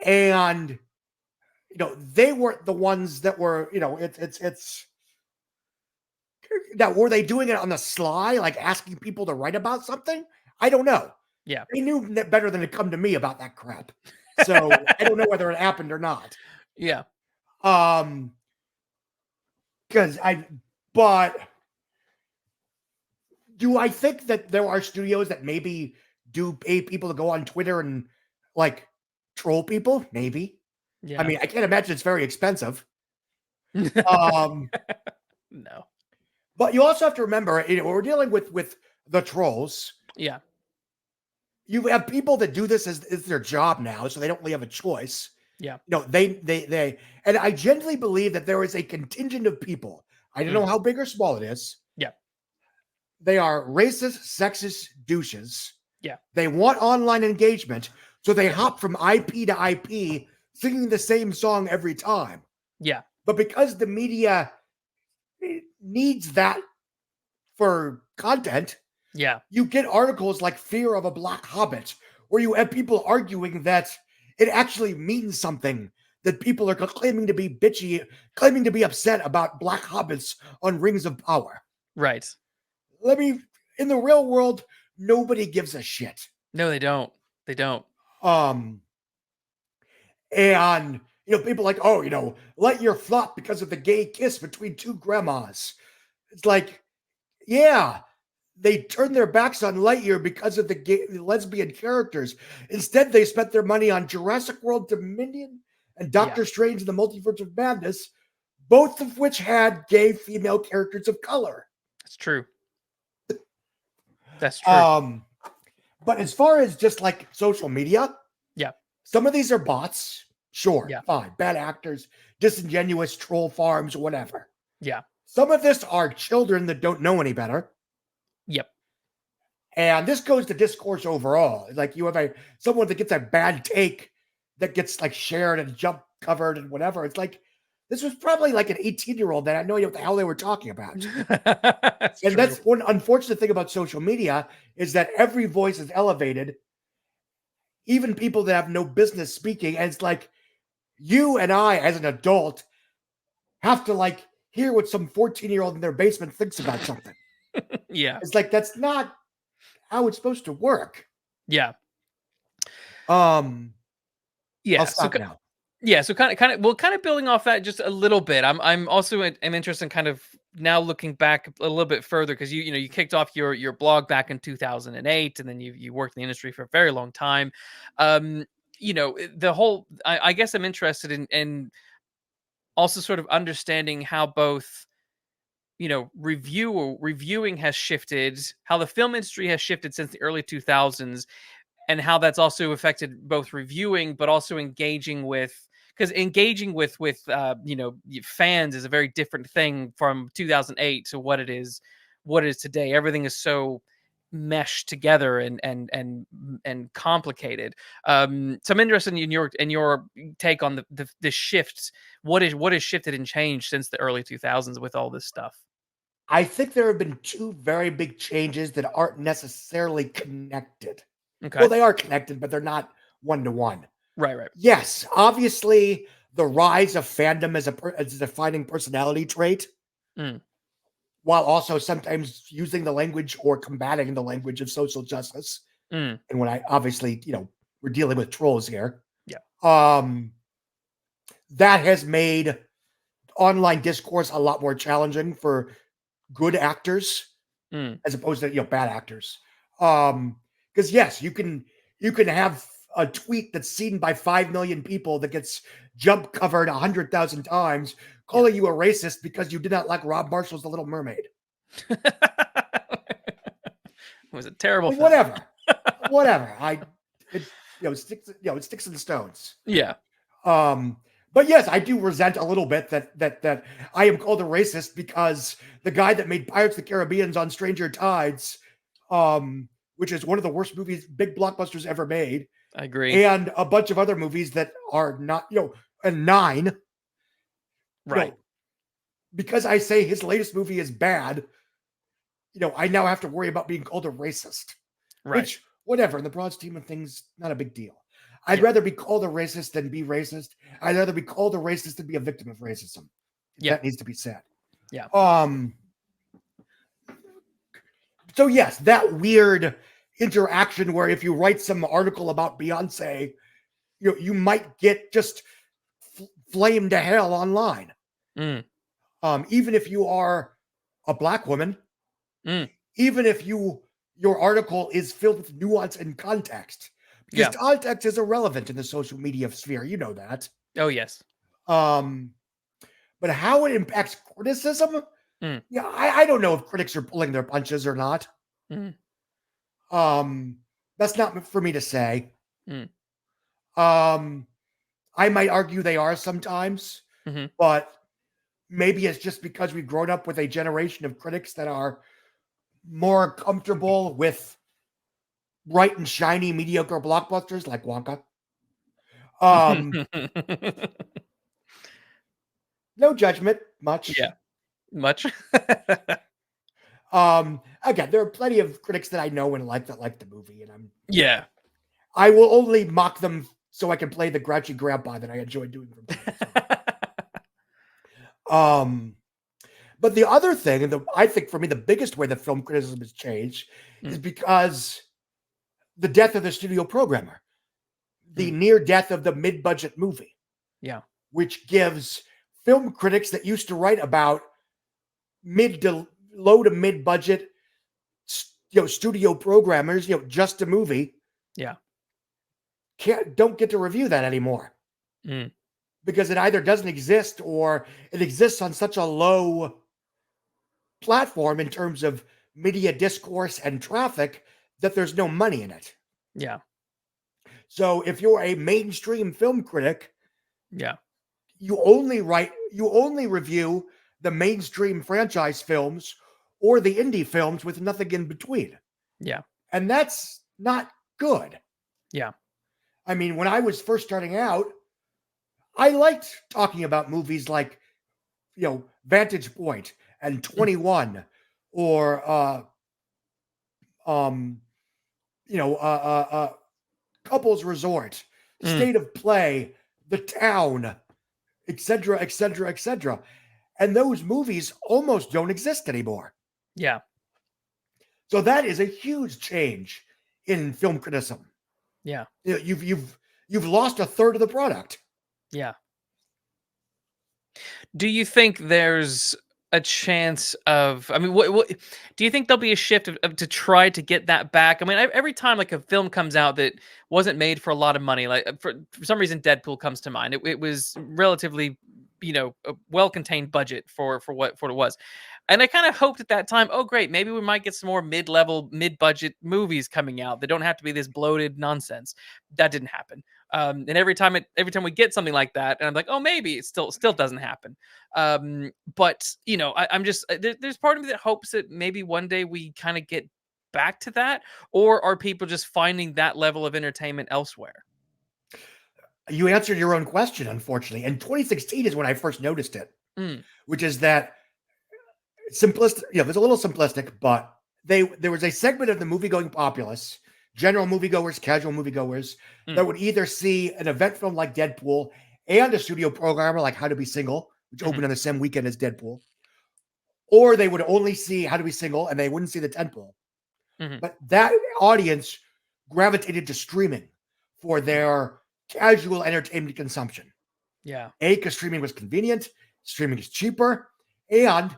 and they weren't the ones that were, it's now, were they doing it on the sly, like asking people to write about something? I don't know.
Yeah.
They knew better than to come to me about that crap. So I don't know whether it happened or not.
Yeah.
Because but do I think that there are studios that maybe do pay people to go on Twitter and like troll people? Maybe. I
Yeah.
mean, I can't imagine it's very expensive. Um,
No.
but you also have to remember, we're dealing with the trolls.
Yeah.
You have people that do this as their job now, so they don't really have a choice.
Yeah.
They, and I genuinely believe that there is a contingent of people. I don't know how big or small it is.
Yeah.
They are racist, sexist douches.
Yeah.
They want online engagement, so they hop from IP to IP, singing the same song every time.
Yeah.
But because the media needs that for content,
Yeah.
you get articles like Fear of a Black Hobbit, where you have people arguing that it actually means something, that people are claiming to be bitchy, claiming to be upset about black hobbits on Rings of Power.
Right.
In the real world, nobody gives a shit.
No, they don't. They don't.
And people like, oh, Lightyear flopped because of the gay kiss between two grandmas. It's like, yeah, they turned their backs on Lightyear because of the lesbian characters. Instead, they spent their money on Jurassic World Dominion and Doctor Strange and the Multiverse of Madness, both of which had gay female characters of color.
That's true. That's true.
But as far as just like social media,
yeah,
some of these are bots. Sure,
yeah,
fine. Bad actors, disingenuous troll farms, whatever.
Yeah.
Some of this are children that don't know any better.
Yep.
And this goes to discourse overall. Like you have someone that gets a bad take that gets like shared and jump covered and whatever. It's like, this was probably like an 18-year-old that I know what the hell they were talking about. That's one unfortunate thing about social media is that every voice is elevated, even people that have no business speaking. And it's like, you and I, as an adult, have to like hear what some 14-year-old in their basement thinks about something.
Yeah.
It's like, that's not how it's supposed to work.
Yeah.
Yeah. I'll stop now.
Yeah, so kind of building off that just a little bit. I'm also interested in kind of now looking back a little bit further because you kicked off your blog back in 2008, and then you worked in the industry for a very long time. The whole I guess I'm interested in also sort of understanding how both reviewing has shifted, how the film industry has shifted since the early 2000s, and how that's also affected both reviewing but also engaging with. Because engaging with fans is a very different thing from 2008 to what it is today. Everything is so meshed together and complicated. So I'm interested in your take on the shifts. What has shifted and changed since the early 2000s with all this stuff?
I think there have been two very big changes that aren't necessarily connected.
Okay.
Well, they are connected, but they're not one-to-one.
Right.
Yes, obviously, the rise of fandom as a defining personality trait, while also sometimes using the language or combating the language of social justice. And when we're dealing with trolls here.
Yeah.
That has made online discourse a lot more challenging for good actors as opposed to bad actors. Because yes, you can have a tweet that's seen by 5 million people that gets jump covered 100,000 times, calling you a racist because you did not like Rob Marshall's The Little Mermaid.
It was a terrible film.
Whatever. it sticks and stones.
Yeah.
But yes, I do resent a little bit that I am called a racist because the guy that made Pirates of the Caribbean on Stranger Tides, which is one of the worst movies, big blockbusters ever made,
I agree.
and a bunch of other movies that are not, and Nine,
Right.
Because I say his latest movie is bad, I now have to worry about being called a racist.
Right.
Which, whatever, in the broad scheme of things, not a big deal. I'd rather be called a racist than be racist. I'd rather be called a racist than be a victim of racism. That needs to be said.
Yeah.
So yes, that weird interaction where if you write some article about Beyonce, you might get just flamed to hell online. Even if you are a Black woman, even if your article is filled with nuance and context, because context is irrelevant in the social media sphere. You know that.
Oh, yes.
But how it impacts criticism, I don't know if critics are pulling their punches or not. That's not for me to say. I might argue they are sometimes, but maybe it's just because we've grown up with a generation of critics that are more comfortable with bright and shiny mediocre blockbusters like Wonka. No judgment, much.
Yeah, much.
Again, there are plenty of critics that I know and like that like the movie, and I will only mock them so I can play the grouchy grandpa that I enjoy doing from But the other thing, and I think for me the biggest way that film criticism has changed is because the death of the studio programmer, the near death of the mid-budget movie, which gives film critics that used to write about low to mid-budget, studio programmers, just a movie, don't get to review that anymore because it either doesn't exist or it exists on such a low platform in terms of media discourse and traffic that there's no money in it. So if you're a mainstream film critic, you only review the mainstream franchise films or the indie films with nothing in between. And that's not good. I mean, when I was first starting out, I liked talking about movies like, Vantage Point and 21 or Couples Resort, State of Play, The Town, etc., etc., etc. And those movies almost don't exist anymore. So that is a huge change in film criticism. You've lost a third of the product.
Do you think there's a chance of, I mean, what do you think there'll be a shift to try to get that back? I mean, every time like a film comes out that wasn't made for a lot of money, like for some reason Deadpool comes to mind. It was relatively, a well-contained budget for what it was. And I kind of hoped at that time, oh great, maybe we might get some more mid-level, mid-budget movies coming out that don't have to be this bloated nonsense. That didn't happen. And every time we get something like that, and I'm like, oh, maybe it still doesn't happen. But I'm just there's part of me that hopes that maybe one day we kind of get back to that, or are people just finding that level of entertainment elsewhere?
You answered your own question, unfortunately. And 2016 is when I first noticed it, which is that simplistic. It's a little simplistic, but there was a segment of the movie-going populace, general moviegoers, casual moviegoers, that would either see an event film like Deadpool and a studio programmer like How to Be Single, which opened on the same weekend as Deadpool, or they would only see How to Be Single and they wouldn't see the tentpole. But that audience gravitated to streaming for their casual entertainment consumption. Because streaming was convenient, streaming is cheaper, and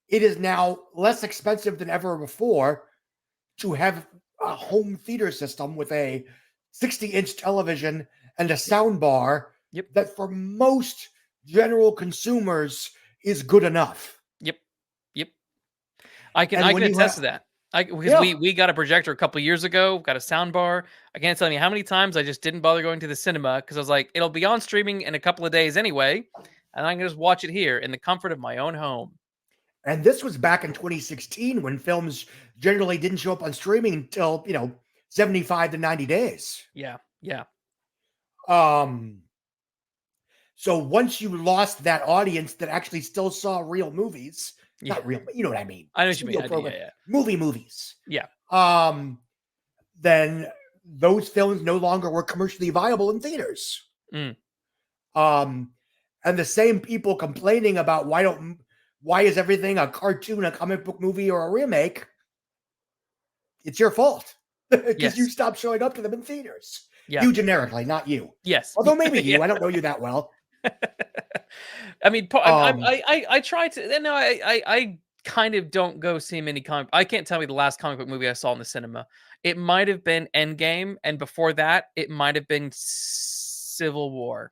it is now less expensive than ever before to have a home theater system with a 60-inch television and a sound bar that for most general consumers is good enough.
I can attest to that. Because
Yeah.
we got a projector a couple years ago, got a sound bar. I can't tell you how many times I just didn't bother going to the cinema because I was like, it'll be on streaming in a couple of days anyway, and I can just watch it here in the comfort of my own home.
And this was back in 2016 when films generally didn't show up on streaming until, 75 to 90 days.
Yeah, yeah,
Um, so once you lost that audience that actually still saw real movies,
yeah.
not real, but you know what I mean,
I know what you mean.
studio
I do. Yeah,
program,
yeah,
movies,
yeah.
um, then those films no longer were commercially viable in theaters.
Mm,
Um, and the same people complaining about why is everything a cartoon, a comic book movie, or a remake? It's your fault because you
yes.
stopped showing up to them in theaters.
Yeah.
You generically, not you.
Yes.
Although maybe
Yeah.
you, I don't know you that well.
I mean,
Um,
I try to. No, I kind of don't go see many comic. I can't tell you the last comic book movie I saw in the cinema. It might have been Endgame, and before that, it might have been Civil War.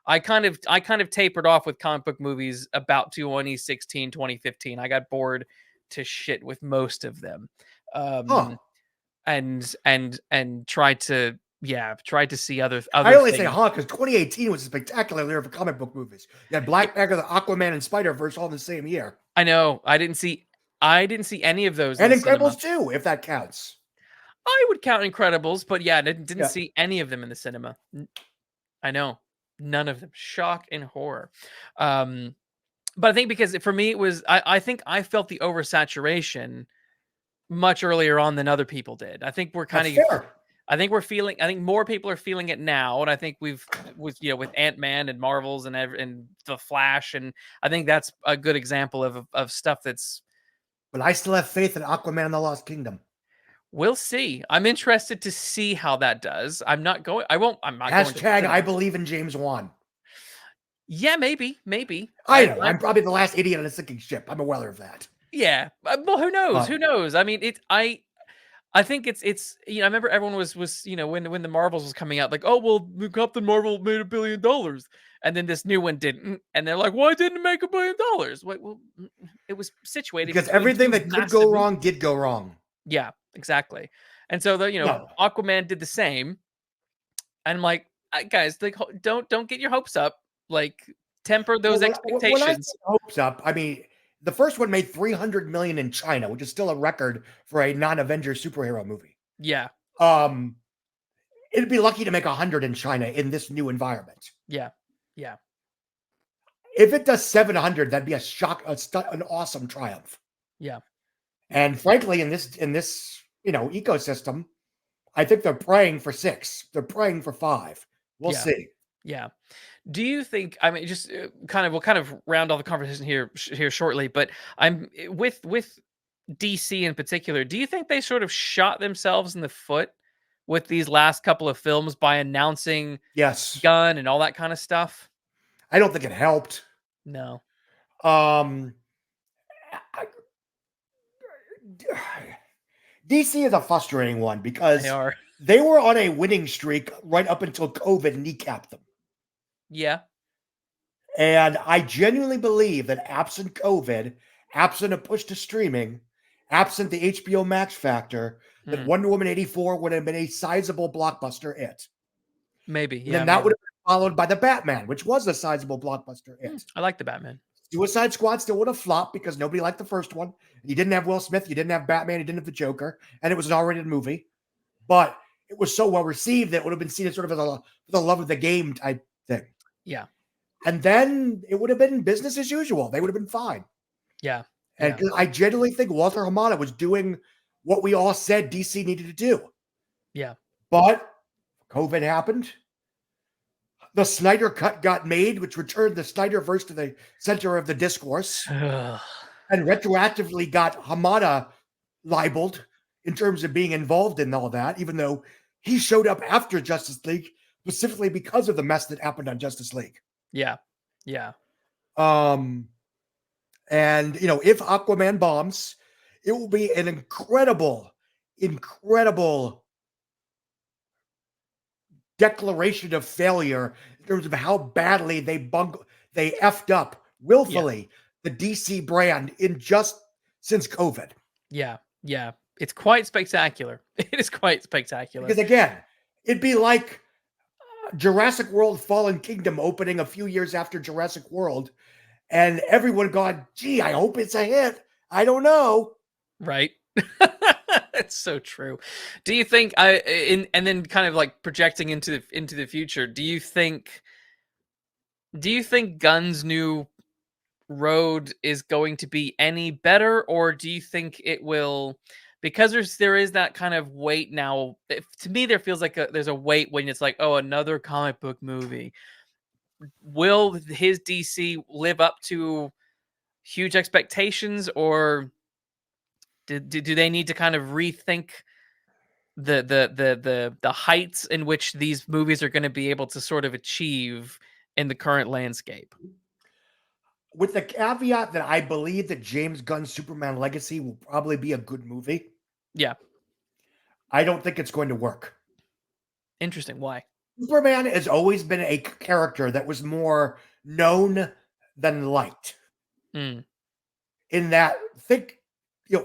I kind of tapered off with comic book movies about 2016, 2015. I got bored to shit with most of them.
huh.
Um and tried to see
I
other
only say
things.
huh because 2018 was a spectacular year for comic book movies. You had Black Panther, the Aquaman, and Spider Verse all in the same year,
I know. I didn't see any of those in
and
the cinema.
Incredibles too, if that counts.
I would count Incredibles, but yeah, didn't
Yeah,
see any of them in the cinema. I know. None of them. Shock and horror. Um, but I think because for me it was I think I felt the oversaturation much earlier on than other people did. I think we're
that's
kind of
fair.
I think more people are feeling it now, and I think we've with Ant-Man and Marvels and the Flash, and I think that's a good example of stuff that's.
But I still have faith in Aquaman and the Lost Kingdom.
We'll see. I'm interested to see how that does. I'm not going. I won't. I'm not going to the
Hashtag I
cinema.
believe in James Wan.
Yeah, maybe.
I know I'm probably the last idiot on a sinking ship. I'm aware of that.
Yeah. Well, who knows?
But
Who knows? I mean, I think it's I remember everyone was when the Marvels was coming out like, oh well, Captain Marvel made $1 billion, and then this new one didn't, and they're like, why didn't it make $1 billion? Well, it was situated
because
between
everything
two
that could go
massive movies.
wrong did go wrong.
Yeah, exactly. And so the
No.
Aquaman did the same, and I'm like, guys, like don't get your hopes up, like temper
Well,
those
when I say
expectations.
hopes up, I mean the first one made 300 million in China, which is still a record for a non-Avengers superhero movie.
Yeah,
Um, it'd be lucky to make 100 in China in this new environment.
yeah, yeah,
If it does 700, that'd be an awesome triumph.
yeah.
And frankly, in this ecosystem, I think they're praying for 6. They're praying for 5. We'll
Yeah.
see.
Yeah. Do you think? I mean, just we'll kind of round all the conversation here shortly. But I'm with DC in particular. Do you think they sort of shot themselves in the foot with these last couple of films by announcing
Yes,
Gun and all that kind of stuff?
I don't think it helped.
No,
Um, I- DC is a frustrating one
they
because
are.
they were on a winning streak right up until COVID kneecapped them.
Yeah.
And I genuinely believe that absent COVID, absent a push to streaming, absent the HBO Max factor, that
Mm,
Wonder Woman 84 would have been a sizable blockbuster hit.
maybe.
And
Yeah.
then that would
Maybe.
have been followed by the Batman, which was a sizable blockbuster hit.
I like the Batman.
Suicide Squad still would have flopped because nobody liked the first one. You didn't have Will Smith, you didn't have Batman, you didn't have the Joker, and it was an R-rated movie. But it was so well received that it would have been seen as sort of as the love of the game type thing.
Yeah.
And then it would have been business as usual. They would have been fine.
Yeah.
And
Yeah.
I genuinely think Walter Hamada was doing what we all said DC needed to do.
Yeah.
But COVID happened. The Snyder Cut got made, which returned the Snyderverse to the center of the discourse
Ugh.
and retroactively got Hamada libeled in terms of being involved in all that, even though he showed up after Justice League specifically because of the mess that happened on Justice League.
Yeah. Yeah.
And if Aquaman bombs, it will be an incredible declaration of failure in terms of how badly they effed up
Yeah.
willfully the DC brand in just since COVID.
Yeah. Yeah. It's quite spectacular. It is quite spectacular.
Because again, it'd be like Jurassic World Fallen Kingdom opening a few years after Jurassic World, and everyone going, gee, I hope it's a hit. I don't know.
Right? It's so true. Do you think and then kind of like projecting into the future, do you think Gunn's new road is going to be any better, or do you think it will, because there is that kind of weight now. To me, there feels like there's a weight when it's like, oh, another comic book movie. Will his DC live up to huge expectations, or do they need to kind of rethink the heights in which these movies are going to be able to sort of achieve in the current landscape?
With the caveat that I believe that James Gunn's Superman Legacy will probably be a good movie,
Yeah.
I don't think it's going to work.
Interesting. Why?
Superman has always been a character that was more known than liked.
Mm.
In that, think,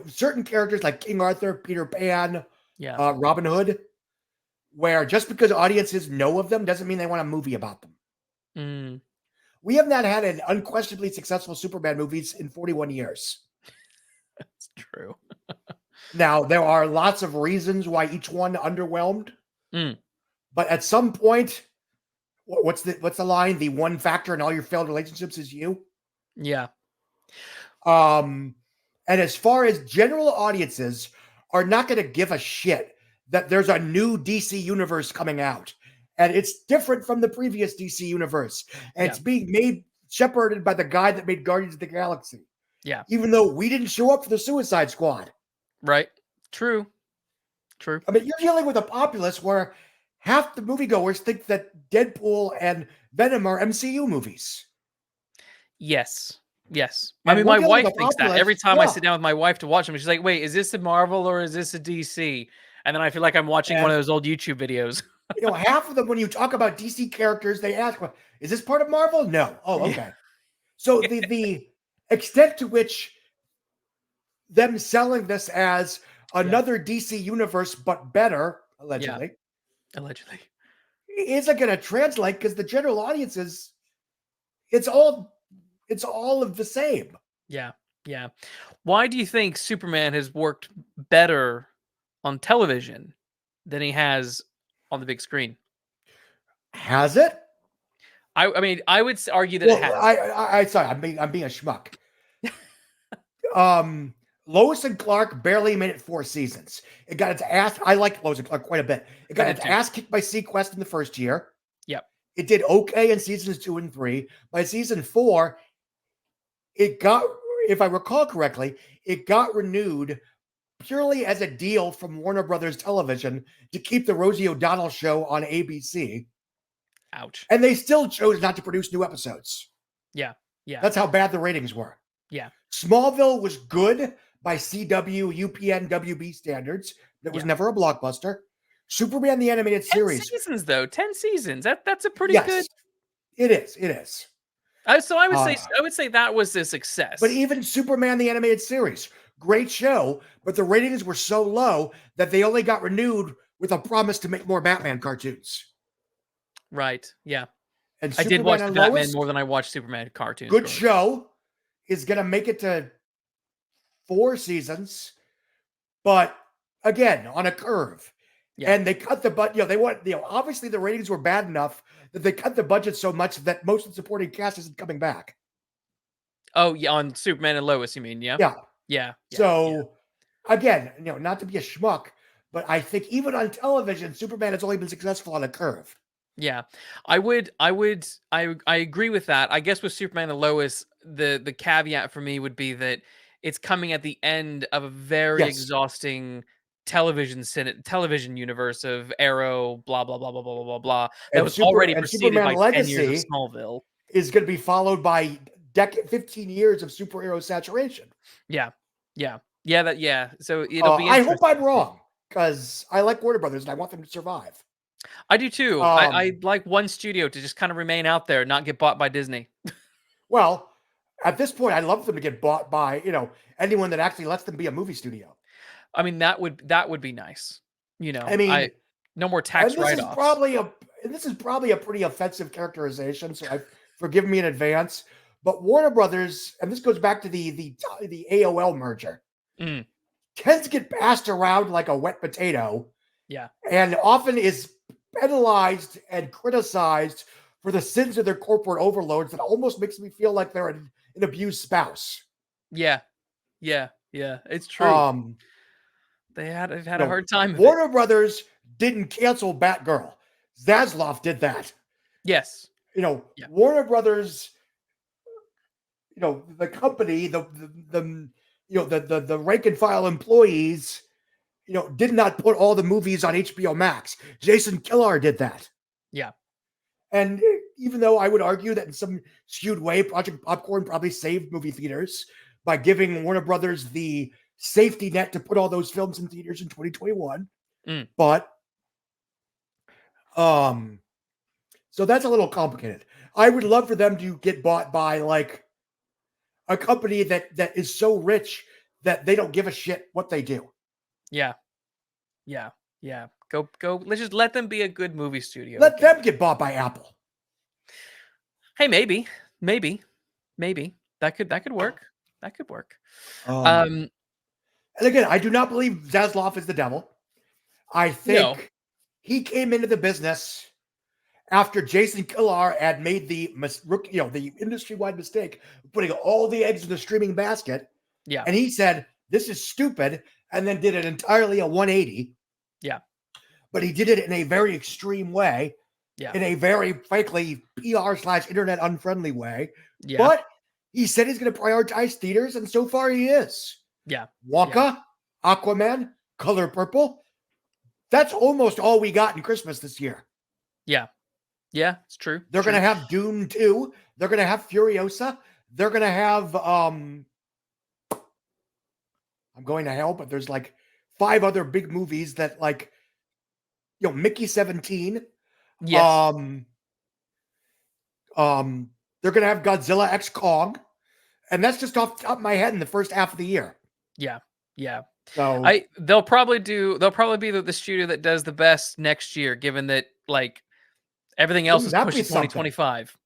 certain characters like King Arthur, Peter Pan,
Yeah.
Robin Hood, where just because audiences know of them doesn't mean they want a movie about them.
Mm.
We have not had an unquestionably successful Superman movies in 41 years.
That's true.
Now, there are lots of reasons why each one underwhelmed.
Mm.
But at some point, what's the line? The one factor in all your failed relationships is you.
Yeah.
And as far as general audiences are not going to give a shit that there's a new DC universe coming out, and it's different from the previous DC universe, and it's being shepherded by the guy that made Guardians of the Galaxy.
Yeah.
Even though we didn't show up for the Suicide Squad.
Right. True.
I mean, you're dealing with a populace where half the moviegoers think that Deadpool and Venom are MCU movies.
Yes. Yes.
And
I mean,
we're
my
dealing
wife
with a
thinks that
populace-
every time I
yeah.
sit down with my wife to watch them. She's like, wait, is this a Marvel or is this a DC? And then I feel like I'm watching one of those old YouTube videos.
Half of them, when you talk about DC characters, they ask, well, is this part of Marvel? No. Oh, okay.
Yeah.
So the extent to which them selling this as another DC universe, but better, allegedly,
Allegedly,
isn't going to translate because the general audiences, it's all of the same.
Yeah. Yeah. Why do you think Superman has worked better on television than he has on the big screen?
Has it?
I mean, I would argue that it has.
I sorry, I'm being a schmuck. Lois and Clark barely made it 4 seasons. It got its ass. I like Lois and Clark quite a bit. It got its ass kicked by Sequest in the first year.
Yep.
It did okay in seasons 2 and 3. By season 4, it got, if I recall correctly, it got renewed purely as a deal from Warner Brothers Television to keep the Rosie O'Donnell show on ABC.
Ouch.
And they still chose not to produce new episodes.
Yeah. Yeah.
That's how bad the ratings were.
Yeah.
Smallville was good by CW, UPN, WB standards. It was never a blockbuster. Superman the Animated
10
Series.
seasons, though. 10 seasons. That's a pretty good.
It is. It is.
So I would say that was a success.
But even Superman the Animated Series, great show, but the ratings were so low that they only got renewed with a promise to make more Batman cartoons.
Right. Yeah.
And
I did watch the Batman more than I watched Superman cartoons.
Good show. Is going to make it to 4 seasons, but again, on a curve. Yeah. And they cut the budget. They want, obviously the ratings were bad enough that they cut the budget so much that most of the supporting cast isn't coming back.
Oh, yeah, on Superman and Lois, you mean? Yeah.
Yeah.
Yeah.
So again, not to be a schmuck, but I think even on television, Superman has only been successful on a curve.
Yeah, I agree with that. I guess with Superman and Lois, the caveat for me would be that it's coming at the end of a very exhausting television universe of Arrow, blah blah blah blah blah blah blah. That was already preceded
Superman
by
Legacy
10 years of Smallville.
Is going to be followed by 15 years of superhero saturation.
Yeah. So it'll be.
I hope I'm wrong because I like Warner Brothers and I want them to survive.
I do too. I'd like one studio to just kind of remain out there, not get bought by Disney.
Well, at this point, I'd love them to get bought by, anyone that actually lets them be a movie studio.
I mean, that would be nice.
I
I
mean,
no more
and
tax write-offs.
this is probably a pretty offensive characterization, so forgive me in advance. But Warner Brothers, and this goes back to the AOL merger,
Mm,
tends to get passed around like a wet potato,
yeah.
and often is penalized and criticized for the sins of their corporate overlords. That almost makes me feel like they're an abused spouse.
Yeah. Yeah. Yeah. It's true.
Um,
They've
you
had a
know,
hard time of it.
Warner Brothers didn't cancel Batgirl. Zaslav did that.
Yes. Yeah.
Warner Brothers, the company, the rank and file employees, did not put all the movies on HBO Max. Jason Killar did that.
Yeah.
And even though I would argue that in some skewed way, Project Popcorn probably saved movie theaters by giving Warner Brothers the safety net to put all those films in theaters in 2021.
Mm,
But so that's a little complicated. I would love for them to get bought by like a company that is so rich that they don't give a shit what they do.
yeah. Yeah. Yeah. Go. Let's just let them be a good movie studio
Let
again.
them get bought by Apple.
Hey, maybe that could work. That could work.
And again, I do not believe Zaslav is the devil. I
No.
think he came into the business after Jason Killar had made the industry-wide mistake of putting all the eggs in the streaming basket,
Yeah.
and he said, "This is stupid," and then did it entirely a 180.
Yeah.
But he did it in a very extreme way,
Yeah.
in a very, frankly, PR/internet unfriendly way.
Yeah.
But he said he's going to prioritize theaters, and so far he is.
Yeah.
Wonka, Aquaman, Color Purple. That's almost all we got in Christmas this year.
Yeah. Yeah. It's true.
They're going to have Dune 2. They're going to have Furiosa. They're going to have I'm going to hell, but there's like 5 other big movies that Mickey 17.
Yes.
They're going to have Godzilla X Kong, and that's just off the top of my head in the first half of the year.
Yeah. Yeah.
So
they'll probably be the studio that does the best next year, given that like everything else is
that
pushed
be
to 2025.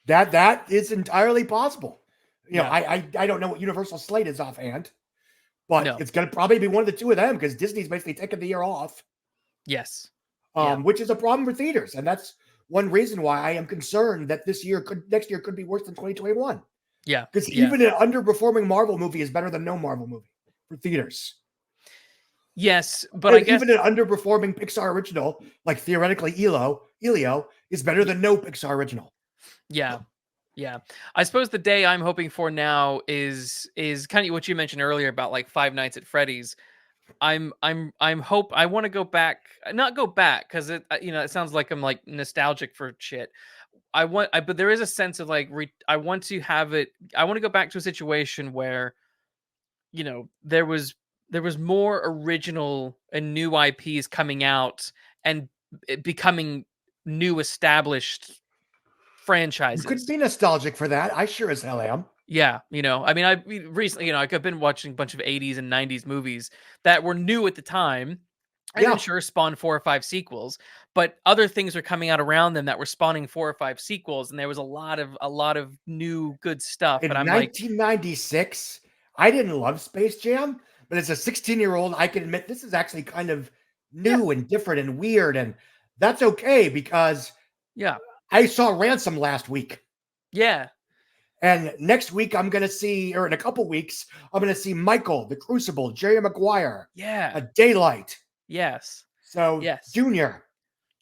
that is entirely possible.
Yeah.
I don't know what Universal slate is offhand, but
No.
it's going to probably be one of the two of them because Disney's basically taking the year off.
Yes.
Which is a problem for theaters, and that's one reason why I am concerned that next year could be worse than 2021.
Yeah.
Because even an underperforming Marvel movie is better than no Marvel movie for theaters.
Yes, but I guess
even an underperforming Pixar original, like theoretically Elio, is better than no Pixar original.
Yeah. Yeah. I suppose the day I'm hoping for now is kind of what you mentioned earlier about like Five Nights at Freddy's. I want to go back, not go back because it sounds like I'm like nostalgic for shit. But there is a sense of like I want to have it. I want to go back to a situation where, there was more original and new IPs coming out and it becoming new established franchises.
You could be nostalgic for that. I sure as hell am.
Yeah, I mean, I recently, I've been watching a bunch of 80s and 90s movies that were new at the time. And then sure spawned 4 or 5 sequels, but other things were coming out around them that were spawning 4 or 5 sequels, and there was a lot of new good stuff.
In
But I'm
1996, I didn't love Space Jam, but as a 16-year-old, I can admit this is actually kind of new and different and weird, and that's okay because I saw Ransom last week.
Yeah.
And next week, I'm going to see, or in a couple weeks, I'm going to see Michael, The Crucible, Jerry Maguire.
Yeah.
A Daylight.
Yes.
So,
yes.
Junior.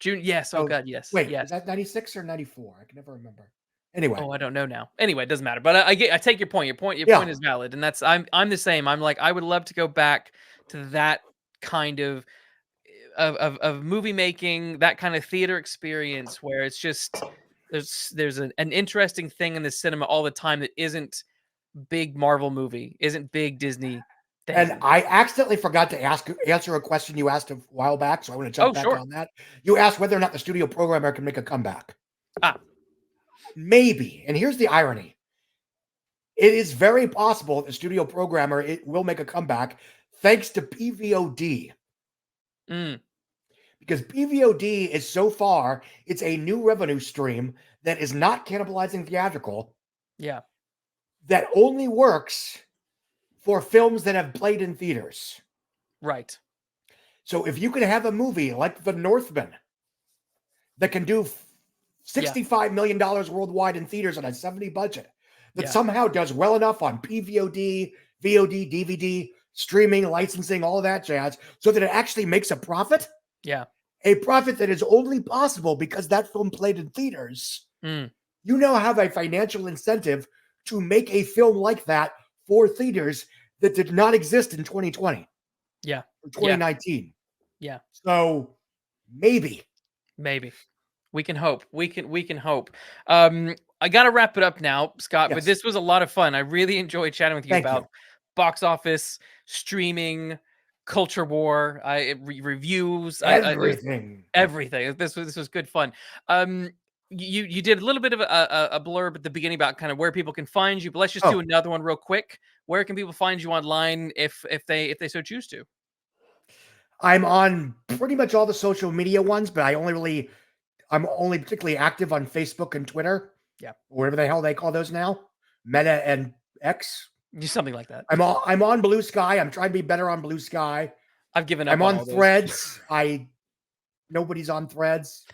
Yes. Oh, God. Yes.
Wait,
yes.
is that 96 or 94? I can never remember. Anyway.
Oh, I don't know now. Anyway, it doesn't matter. But I take your point. Your point is valid. And that's, I'm the same. I'm like, I would love to go back to that kind of movie making, that kind of theater experience where it's just, there's an interesting thing in the cinema all the time that isn't big Marvel movie, isn't big Disney thing.
And I accidentally forgot to answer a question you asked a while back, so I want to jump back on that. You asked whether or not the studio programmer can make a comeback.
Ah.
Maybe. And here's the irony. It is very possible the studio programmer it will make a comeback thanks to PVOD.
Mm,
Because PVOD is so far, it's a new revenue stream that is not cannibalizing theatrical,
yeah.
that only works for films that have played in theaters.
Right.
So if you can have a movie like The Northman that can do
Yeah.
$65 million worldwide in theaters on a 70 budget, that
Yeah.
somehow does well enough on PVOD, VOD, DVD, streaming, licensing, all of that jazz, so that it actually makes a profit.
Yeah.
A profit that is only possible because that film played in theaters.
Mm,
You now have a financial incentive to make a film like that for theaters that did not exist in 2020
yeah.
or 2019.
Yeah.
So maybe.
Maybe. We can hope. We can hope. I gotta wrap it up now, Scott. But
Yes.
this was a lot of fun. I really enjoyed chatting with you
Thank
about
you.
box office, streaming, culture war, reviews. There's
Everything.
everything. This was good fun. Um, you did a little bit of a blurb at the beginning about kind of where people can find you, but let's just do
Oh,
another one real quick. Where can people find you online if they so choose to?
I'm on pretty much all the social media ones, but I'm only particularly active on Facebook and Twitter,
Yeah,
or whatever the hell they call those now, Meta and X.
just something like that.
I'm on Blue Sky. I'm trying to be better on Blue Sky.
I've given up
I'm
on
on
all those.
Threads. Nobody's on Threads.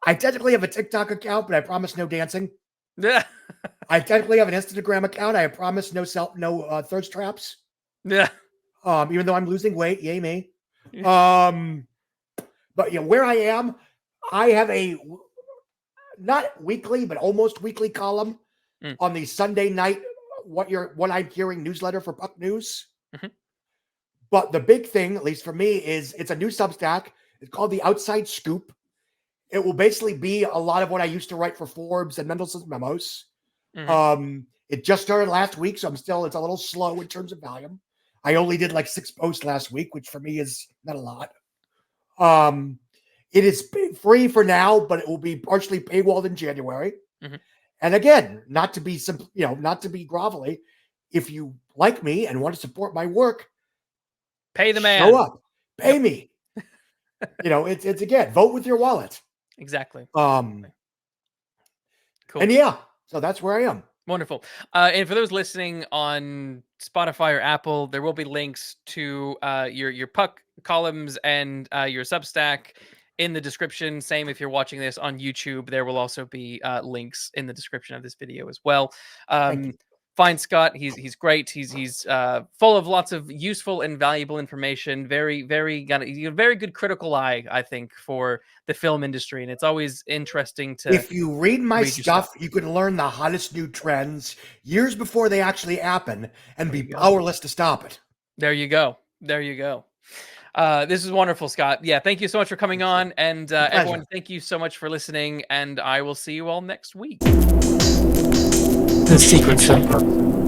I technically have a TikTok account, but I promise no dancing.
Yeah,
I technically have an Instagram account. I promise no thirst traps.
yeah.
Even though I'm losing weight, yay me. But where I am, I have a not weekly, but almost weekly column on the Sunday night what I'm hearing newsletter for Puck News.
Mhm.
But the big thing, at least for me, is it's a new Substack. It's called the Outside Scoop. It will basically be a lot of what I used to write for Forbes and Mendelson's memos. It just started last week, so it's a little slow in terms of volume. I only did like 6 posts last week, which for me is not a lot. It is free for now, but it will be partially paywalled in January.
Mhm.
And again, not to be simple, not to be grovelly. If you like me and want to support my work,
Pay the man.
show up, pay me. It's again, vote with your wallet.
Exactly.
Cool.
Cool.
And yeah, so that's where I am.
Wonderful. And for those listening on Spotify or Apple, there will be links to your Puck columns and your Substack in the description. Same if you're watching this on YouTube, there will also be links in the description of this video as well.
Thank you.
Find Scott. He's great. He's full of lots of useful and valuable information. Very got a very good critical eye, I think, for the film industry, and it's always interesting to.
If you read my
read your
stuff, you can learn the hottest new trends years before they actually happen and
There
be
you go.
powerless to stop it.
There you go. There you go. This is wonderful, Scott. Yeah, thank you so much for coming on, and everyone, thank you so much for listening, and I will see you all next week.
The Secret Film.